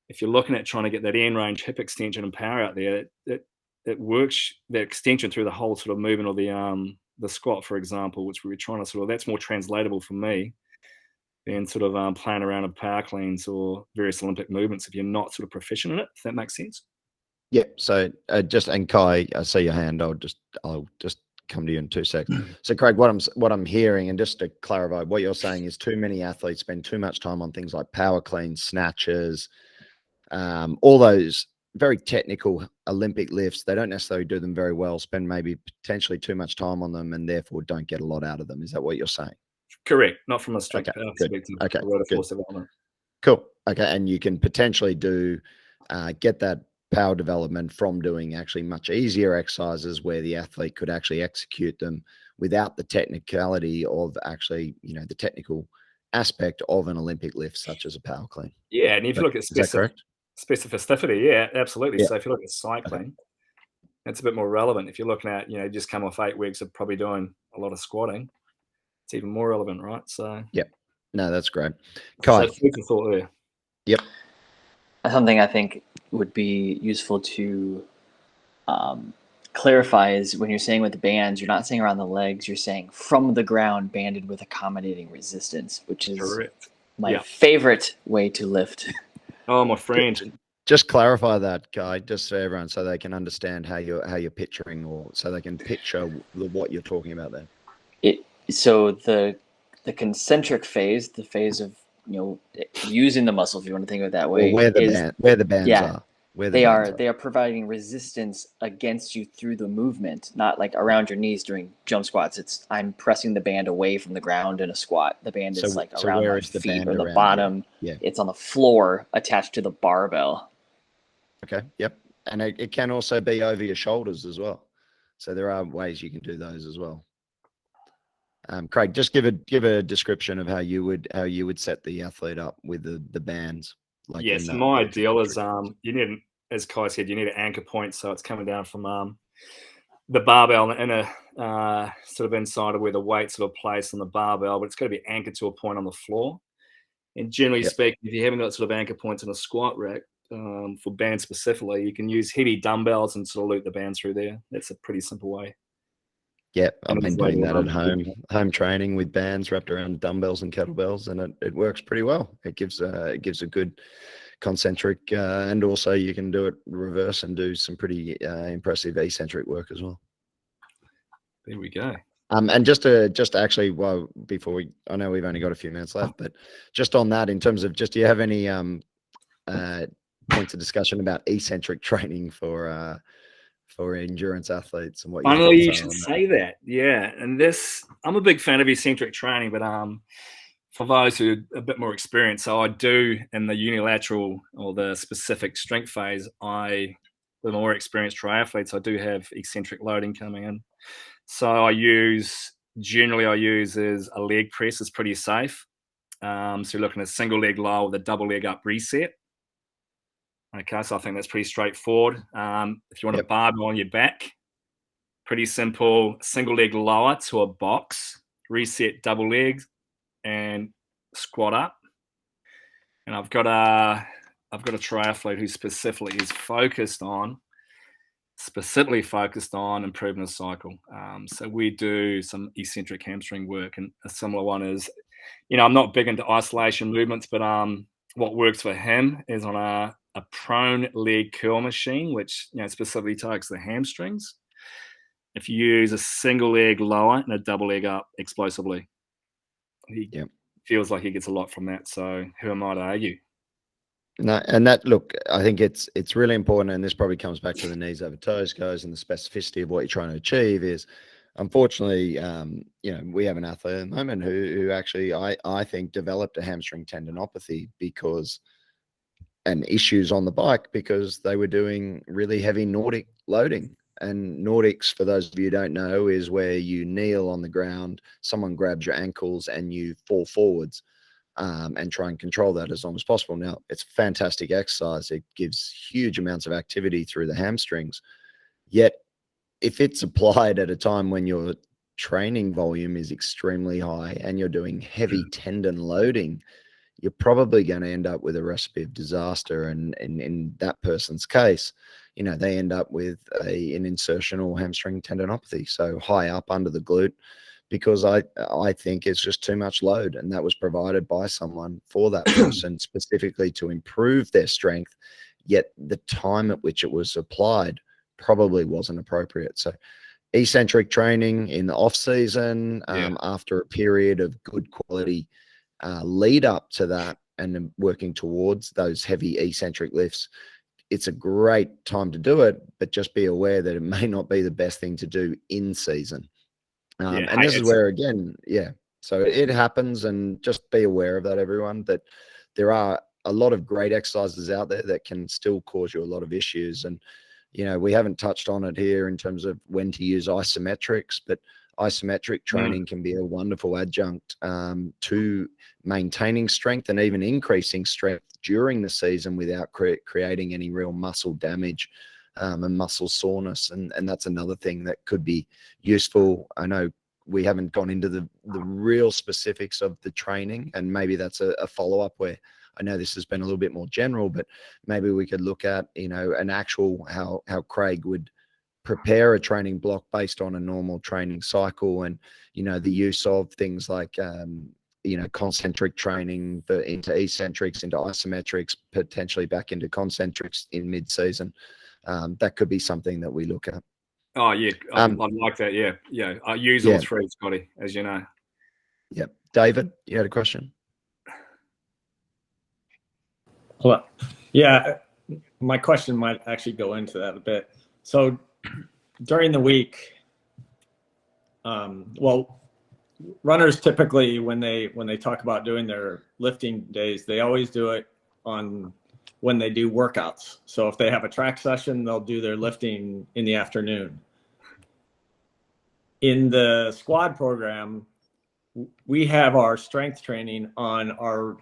if you're looking at trying to get that end range hip extension and power out there, it works the extension through the whole sort of movement of the squat, for example, which we were trying to that's more translatable for me than sort of playing around with power cleans or various Olympic movements if you're not sort of proficient in it, if that makes sense. Yeah. So and Kai, I see your hand. I'll just come to you in 2 seconds. So Craig, what I'm hearing, and just to clarify, what you're saying is too many athletes spend too much time on things like power cleans, snatches, all those very technical Olympic lifts. They don't necessarily do them very well, spend maybe potentially too much time on them, and therefore don't get a lot out of them. Is that what you're saying? Correct. Not from a strength Okay, power good. perspective. Okay, Good. good. Force development. Cool. Okay, and you can potentially get that power development from doing actually much easier exercises where the athlete could actually execute them without the technicality of actually, the technical aspect of an Olympic lift, such as a power clean. Yeah, and if you look at specificity, yeah, absolutely. Yeah. So if you look at cycling, it's a bit more relevant. If you're looking at, just come off 8 weeks of probably doing a lot of squatting, it's even more relevant, right? So yeah, no, that's great. Kai. So food for thought there. Yep. Something I think would be useful to clarify is when you're saying with the bands, you're not saying around the legs, you're saying from the ground banded with accommodating resistance, which is correct. my favorite way to lift. Oh, my friend. Just clarify that, Guy, just so everyone, so they can understand how you're picturing, or so they can picture what you're talking about there. So the concentric phase, the phase of using the muscle, if you want to think of it that way, where the bands are. They are providing resistance against you through the movement, not like around your knees during jump squats. I'm pressing the band away from the ground in a squat. The band is like around my feet or the bottom. Yeah. It's on the floor attached to the barbell. Okay. Yep. And it can also be over your shoulders as well. So there are ways you can do those as well. Craig, just give a description of how you would set the athlete up with the bands. So my ideal is you need, as Kai said, you need an anchor point, so it's coming down from the barbell in a sort of inside of where the weight's sort of placed on the barbell, but it's got to be anchored to a point on the floor. And generally speaking, if you haven't got sort of anchor points in a squat rack, for bands specifically, you can use heavy dumbbells and sort of loop the band through there. That's a pretty simple way. Yeah, I've been doing that at home training with bands wrapped around dumbbells and kettlebells, and it works pretty well. It gives a good concentric, and also you can do it reverse and do some pretty impressive eccentric work as well. There we go. And just actually, well, before I know we've only got a few minutes left, but just on that, in terms of do you have any points of discussion about eccentric training for endurance athletes and what you should say that. Yeah. And I'm a big fan of eccentric training, but for those who are a bit more experienced, so I do in the unilateral or the specific strength phase, the more experienced triathletes, I do have eccentric loading coming in. So I use is a leg press. It's pretty safe. So you're looking at a single leg low with a double leg up reset. Okay, so I think that's pretty straightforward. If you want a barbell on your back, pretty simple. Single leg lower to a box, reset double legs, and squat up. And I've got a triathlete who specifically focused on improving the cycle. So we do some eccentric hamstring work, and a similar one is, I'm not big into isolation movements, but what works for him is on a prone leg curl machine, which specifically targets the hamstrings. If you use a single leg lower and a double leg up explosively, he feels like he gets a lot from that. So who am I to argue? No, and look, I think it's really important, and this probably comes back to the knees over toes goes, and the specificity of what you're trying to achieve is, unfortunately, we have an athlete at the moment who actually I think developed a hamstring tendinopathy and issues on the bike because they were doing really heavy Nordic loading. And Nordics, for those of you who don't know, is where you kneel on the ground, someone grabs your ankles and you fall forwards and try and control that as long as possible. Now, it's a fantastic exercise. It gives huge amounts of activity through the hamstrings. Yet, if it's applied at a time when your training volume is extremely high and you're doing heavy tendon loading, you're probably going to end up with a recipe of disaster. And in that person's case, they end up with an insertional hamstring tendinopathy, so high up under the glute, because I think it's just too much load, and that was provided by someone for that person specifically to improve their strength, yet the time at which it was applied probably wasn't appropriate. So eccentric training in the off season, after a period of good quality lead up to that and then working towards those heavy eccentric lifts, it's a great time to do it, but just be aware that it may not be the best thing to do in season. And this is where, again, so it happens, and just be aware of that, everyone, that there are a lot of great exercises out there that can still cause you a lot of issues. And, we haven't touched on it here in terms of when to use isometrics, but isometric training can be a wonderful adjunct to maintaining strength and even increasing strength during the season without creating any real muscle damage and muscle soreness. And that's another thing that could be useful. I know we haven't gone into the real specifics of the training, and maybe that's a follow-up where I know this has been a little bit more general, but maybe we could look at, an actual how Craig would prepare a training block based on a normal training cycle, and the use of things like concentric training into eccentrics, into isometrics, potentially back into concentrics in mid-season. That could be something that we look at. Oh yeah, I'd like that. Yeah. I use all three, Scotty, as you know. Yep. David, you had a question? Well, yeah, my question might actually go into that a bit. So during the week, runners typically, when they talk about doing their lifting days, they always do it on when they do workouts. So if they have a track session, they'll do their lifting in the afternoon. In the squad program, we have our strength training on our,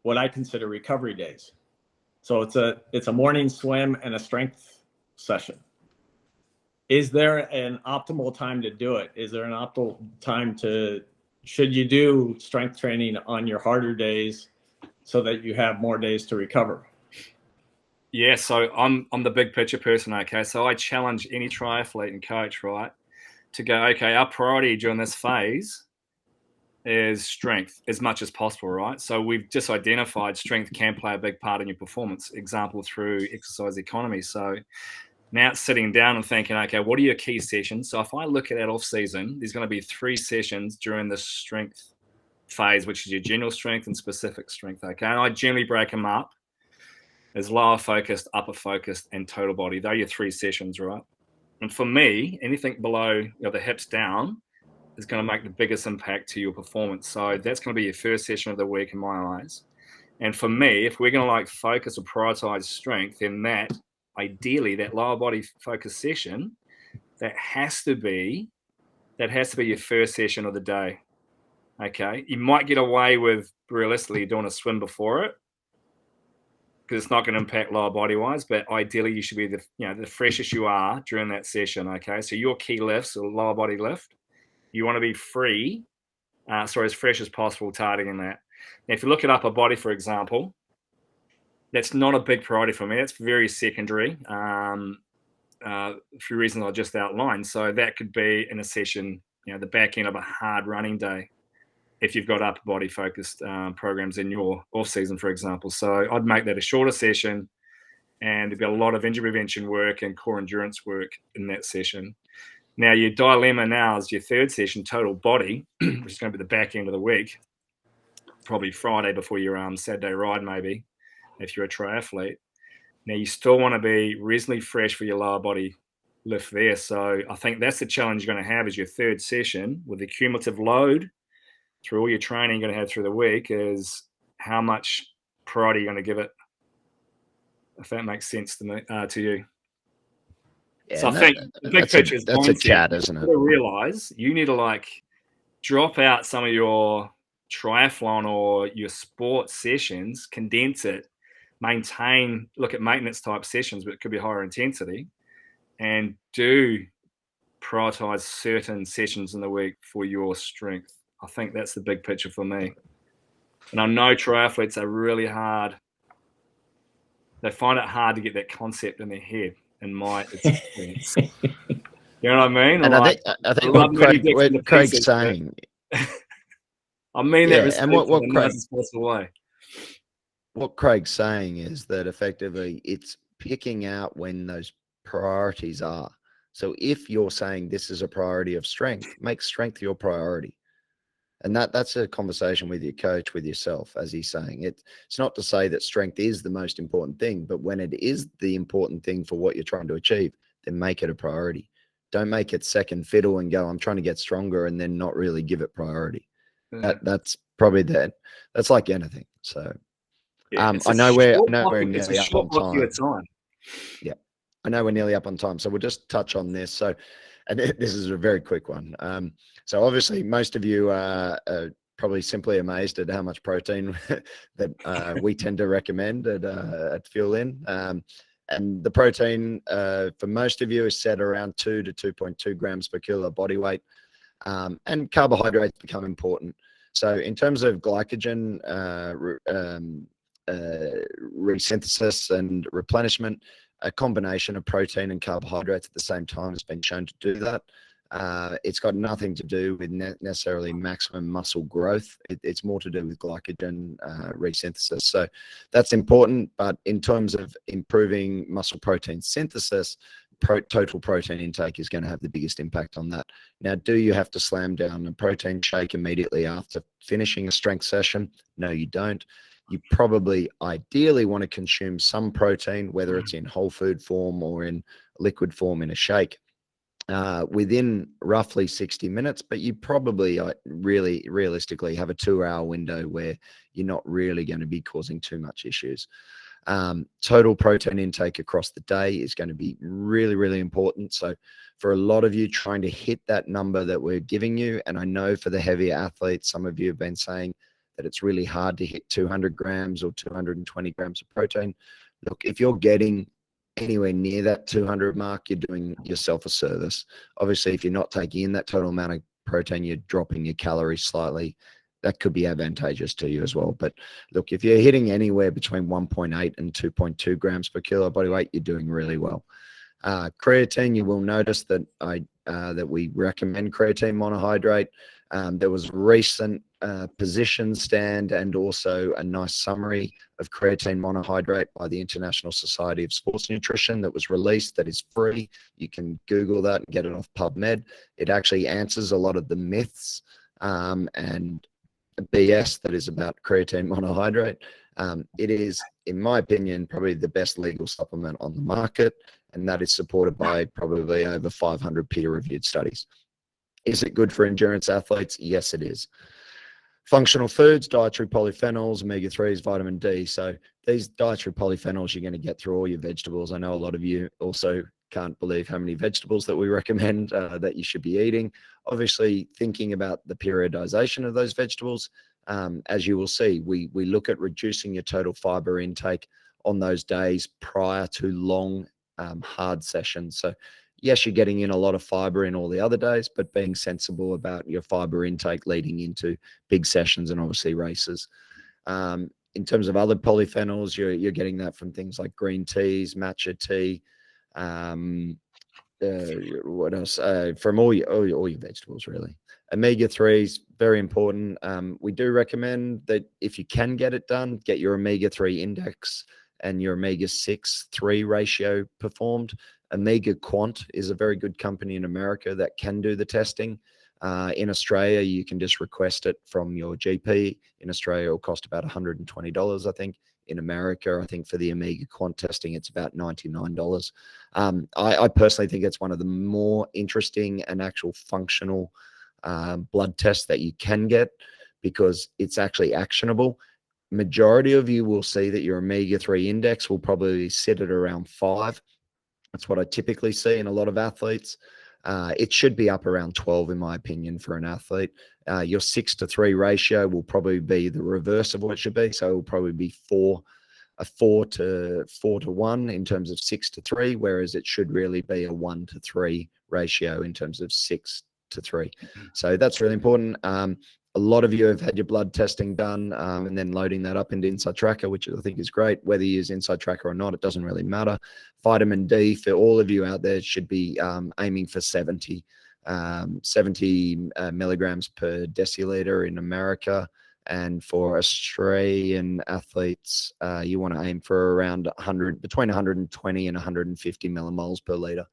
what I consider, recovery days. So it's a morning swim and a strength session. Is there an optimal time to do it? Is there an optimal time should you do strength training on your harder days so that you have more days to recover? Yeah, so I'm the big picture person, okay? So I challenge any triathlete and coach, right, to go, okay, our priority during this phase is strength as much as possible, right? So we've just identified strength can play a big part in your performance, example through exercise economy. So now it's sitting down and thinking, okay, what are your key sessions? So if I look at that off season, there's going to be 3 sessions during the strength phase, which is your general strength and specific strength, okay? And I generally break them up as lower focused, upper focused, and total body. They're your 3 sessions, right? And for me, anything below the hips down is going to make the biggest impact to your performance. So that's going to be your first session of the week in my eyes. And for me, if we're going to focus or prioritize strength, then that, ideally, that lower body focus session, that has to be your first session of the day. Okay, you might get away with realistically doing a swim before it, because it's not going to impact lower body wise, but ideally you should be the freshest you are during that session. Okay, so your key lifts or lower body lift, you want to be free, as fresh as possible, targeting that. Now, if you look at upper body, for example, that's not a big priority for me. That's very secondary, for reasons I just outlined. So that could be in a session, the back end of a hard running day, if you've got upper body focused programs in your off season, for example. So I'd make that a shorter session, and there'd be a lot of injury prevention work and core endurance work in that session. Now your dilemma now is your third session, total body, which is going to be the back end of the week, probably Friday before your Saturday ride, maybe, if you're a triathlete. Now you still want to be reasonably fresh for your lower body lift there. So I think that's the challenge you're going to have, is your third session with the cumulative load through all your training you're going to have through the week, is how much priority you're going to give it, if that makes sense to you. Yeah, so I think the big picture is that's a cat, isn't it? You realize you need to drop out some of your triathlon or your sports sessions, condense it, look at maintenance type sessions, but it could be higher intensity, and do prioritize certain sessions in the week for your strength. I think that's the big picture for me. And I know triathletes are really hard. They find it hard to get that concept in their head, in my experience. You know what I mean? And like, I think what Craig's saying. I mean that respectfully in the nicest possible way. What Craig's saying is that effectively it's picking out when those priorities are. So if you're saying this is a priority of strength, make strength your priority. And that's a conversation with your coach, with yourself, as he's saying. It's not to say that strength is the most important thing, but when it is the important thing for what you're trying to achieve, then make it a priority. Don't make it second fiddle and go, I'm trying to get stronger, and then not really give it priority. Yeah. That's probably that's like anything. So yeah, I know we're nearly up on time. Yeah, I know we're nearly up on time, so we'll just touch on this. So, and this is a very quick one. So obviously, most of you are probably simply amazed at how much protein that we tend to recommend at Fuel In. And the protein for most of you is set around 2 to 2.2 grams per kilo body weight. And carbohydrates become important. So in terms of glycogen resynthesis and replenishment, a combination of protein and carbohydrates at the same time has been shown to do that. It's got nothing to do with necessarily maximum muscle growth. It's more to do with glycogen resynthesis. So that's important. But in terms of improving muscle protein synthesis, total protein intake is going to have the biggest impact on that. Now, do you have to slam down a protein shake immediately after finishing a strength session? No, you don't. You probably ideally want to consume some protein, whether it's in whole food form or in liquid form in a shake, within roughly 60 minutes, but you probably really realistically have a 2-hour window where you're not really going to be causing too much issues. Total protein intake across the day is going to be really, really important. So for a lot of you trying to hit that number that we're giving you, and I know for the heavier athletes, some of you have been saying that it's really hard to hit 200 grams or 220 grams of protein. Look, if you're getting anywhere near that 200 mark, you're doing yourself a service. Obviously, if you're not taking in that total amount of protein, you're dropping your calories slightly. That could be advantageous to you as well. But look, if you're hitting anywhere between 1.8 and 2.2 grams per kilo body weight, you're doing really well. Creatine, you will notice that that we recommend creatine monohydrate. There was a recent position stand and also a nice summary of creatine monohydrate by the International Society of Sports Nutrition that was released, that is free. You can Google that and get it off PubMed. It actually answers a lot of the myths and BS that is about creatine monohydrate. It is, in my opinion, probably the best legal supplement on the market, and that is supported by probably over 500 peer-reviewed studies. Is it good for endurance athletes? Yes, it is. Functional foods, dietary polyphenols, omega-3s, vitamin D. So these dietary polyphenols you're going to get through all your vegetables. I know a lot of you also can't believe how many vegetables that we recommend that you should be eating. Obviously, thinking about the periodization of those vegetables, as you will see, we look at reducing your total fiber intake on those days prior to long, hard sessions. So yes, you're getting in a lot of fiber in all the other days, but being sensible about your fiber intake leading into big sessions and obviously races. In terms of other polyphenols, you're getting that from things like green teas, matcha tea, what else? From all your vegetables, really. Omega-3s, very important. We do recommend that if you can get it done, get your omega-3 index and your omega-6 3 ratio performed. Omega Quant is a very good company in America that can do the testing. In Australia, you can just request it from your GP. In Australia, it'll cost about $120, I think. In America, I think for the Omega Quant testing, it's about $99. I personally think it's one of the more interesting and actual functional blood tests that you can get because it's actually actionable. Majority of you will see that your omega-3 index will probably sit at around 5. That's what I typically see in a lot of athletes. It should be up around 12, in my opinion, for an athlete. Your 6-to-3 ratio will probably be the reverse of what it should be. So it will probably be 4 to 1 in terms of 6-to-3, whereas it should really be a 1-to-3 ratio in terms of 6-to-3. So that's really important. A lot of you have had your blood testing done and then loading that up into Inside Tracker, which I think is great. Whether you use Inside Tracker or not, it doesn't really matter. Vitamin D for all of you out there should be aiming for 70 milligrams per deciliter in America. And for Australian athletes, you want to aim for around between 120 and 150 millimoles per liter.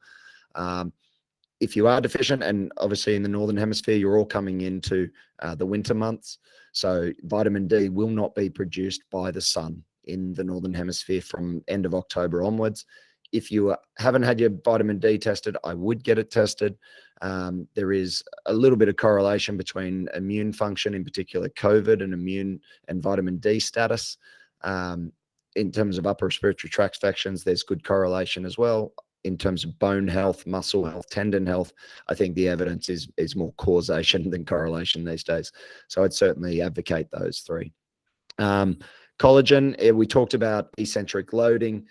If you are deficient, and obviously in the Northern Hemisphere, you're all coming into the winter months. So vitamin D will not be produced by the sun in the Northern Hemisphere from end of October onwards. If you haven't had your vitamin D tested, I would get it tested. There is a little bit of correlation between immune function, in particular COVID, and immune and vitamin D status. In terms of upper respiratory tract infections, there's good correlation as well. In terms of bone health, muscle health, tendon health, I think the evidence is more causation than correlation these days. So I'd certainly advocate those three. Collagen, we talked about eccentric loading.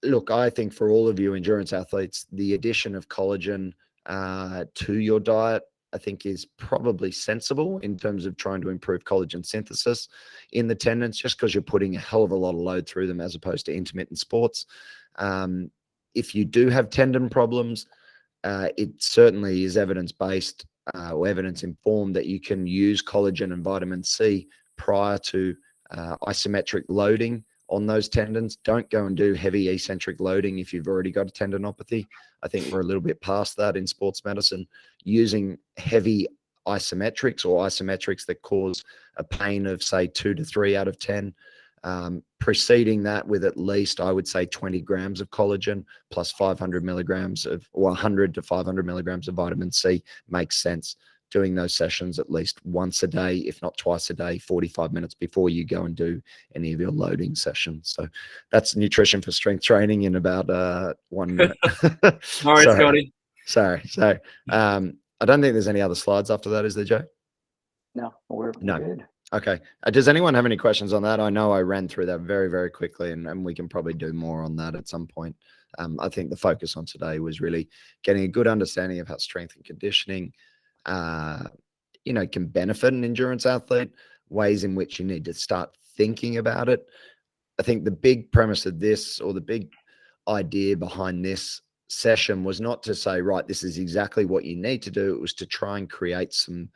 Look, I think for all of you endurance athletes, the addition of collagen to your diet, I think, is probably sensible in terms of trying to improve collagen synthesis in the tendons, just because you're putting a hell of a lot of load through them as opposed to intermittent sports. If you do have tendon problems, it certainly is evidence-based or evidence-informed that you can use collagen and vitamin C prior to isometric loading on those tendons. Don't go and do heavy eccentric loading if you've already got a tendinopathy. I think we're a little bit past that in sports medicine. Using heavy isometrics or isometrics that cause a pain of, say, 2 to 3 out of 10, preceding that with at least, I would say, 20 grams of collagen plus 500 milligrams of, or 100 to 500 milligrams of vitamin C makes sense. Doing those sessions at least once a day, if not twice a day, 45 minutes before you go and do any of your loading sessions. So that's nutrition for strength training in about 1 minute. All right, Scotty. Sorry. So I don't think there's any other slides after that, is there, Joe? No, we're good. Okay. Does anyone have any questions on that? I know I ran through that very, very quickly, and we can probably do more on that at some point. I think the focus on today was really getting a good understanding of how strength and conditioning can benefit an endurance athlete, ways in which you need to start thinking about it. I think the big premise of this, or the big idea behind this session, was not to say, right, this is exactly what you need to do. It was to try and create some,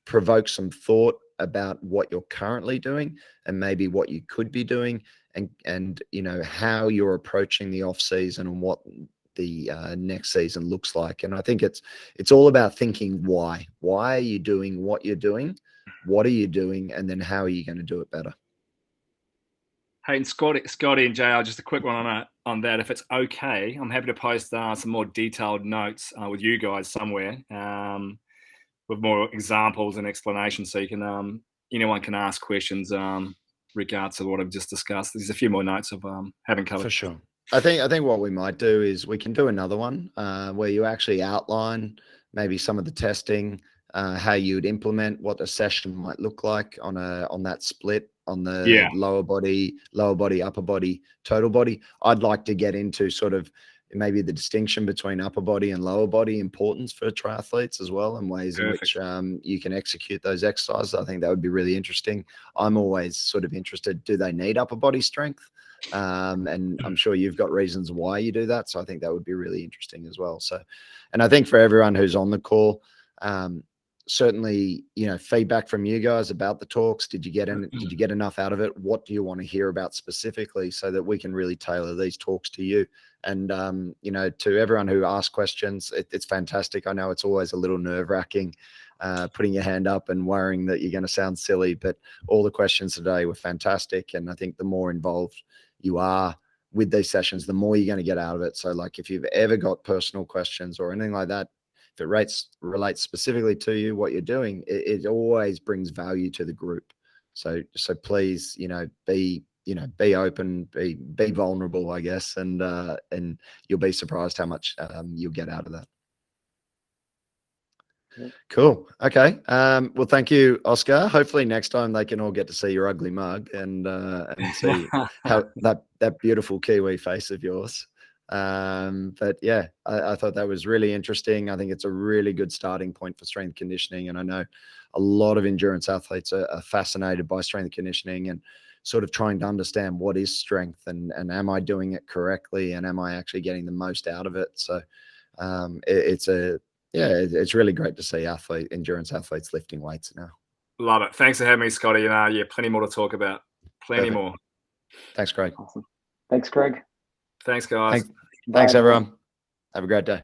provoke some thought about what you're currently doing and maybe what you could be doing, and how you're approaching the off season and what the next season looks like. And I think it's all about thinking why are you doing what you're doing, what are you doing, and then how are you going to do it better. Hey, and Scotty and JR, just a quick one on that. If it's okay, I'm happy to post some more detailed notes with you guys somewhere with more examples and explanations, so you can anyone can ask questions regards to what I've just discussed. There's a few more notes of having covered. For sure. I think what we might do is we can do another one where you actually outline maybe some of the testing, how you would implement, what a session might look like on that split on the lower body, upper body, total body. I'd like to get into sort of maybe the distinction between upper body and lower body importance for triathletes as well, and ways in which you can execute those exercises. I think that would be really interesting. I'm always sort of interested, do they need upper body strength? And I'm sure you've got reasons why you do that. So I think that would be really interesting as well. So, and I think for everyone who's on the call, certainly, feedback from you guys about the talks. Did you get enough out of it? What do you want to hear about specifically, so that we can really tailor these talks to you? And, to everyone who asked questions, it's fantastic. I know it's always a little nerve-wracking, putting your hand up and worrying that you're going to sound silly, but all the questions today were fantastic. And I think the more involved you are with these sessions, the more you're going to get out of it. So like, if you've ever got personal questions or anything like that, if it relates specifically to you, what you're doing, it always brings value to the group. So please, be open, be vulnerable, I guess, and you'll be surprised how much you'll get out of that. Cool. Okay. Well, thank you, Oscar. Hopefully next time they can all get to see your ugly mug and see how that beautiful Kiwi face of yours. But yeah, I thought that was really interesting. I think it's a really good starting point for strength conditioning. And I know a lot of endurance athletes are fascinated by strength conditioning and sort of trying to understand what is strength and am I doing it correctly and am I actually getting the most out of it. So it's really great to see endurance athletes lifting weights now. Love it. Thanks for having me, Scotty. And yeah, plenty more to talk about. Plenty more. Thanks, Craig. Awesome. Thanks, Craig. Thanks, guys. Thanks, everyone. Have a great day.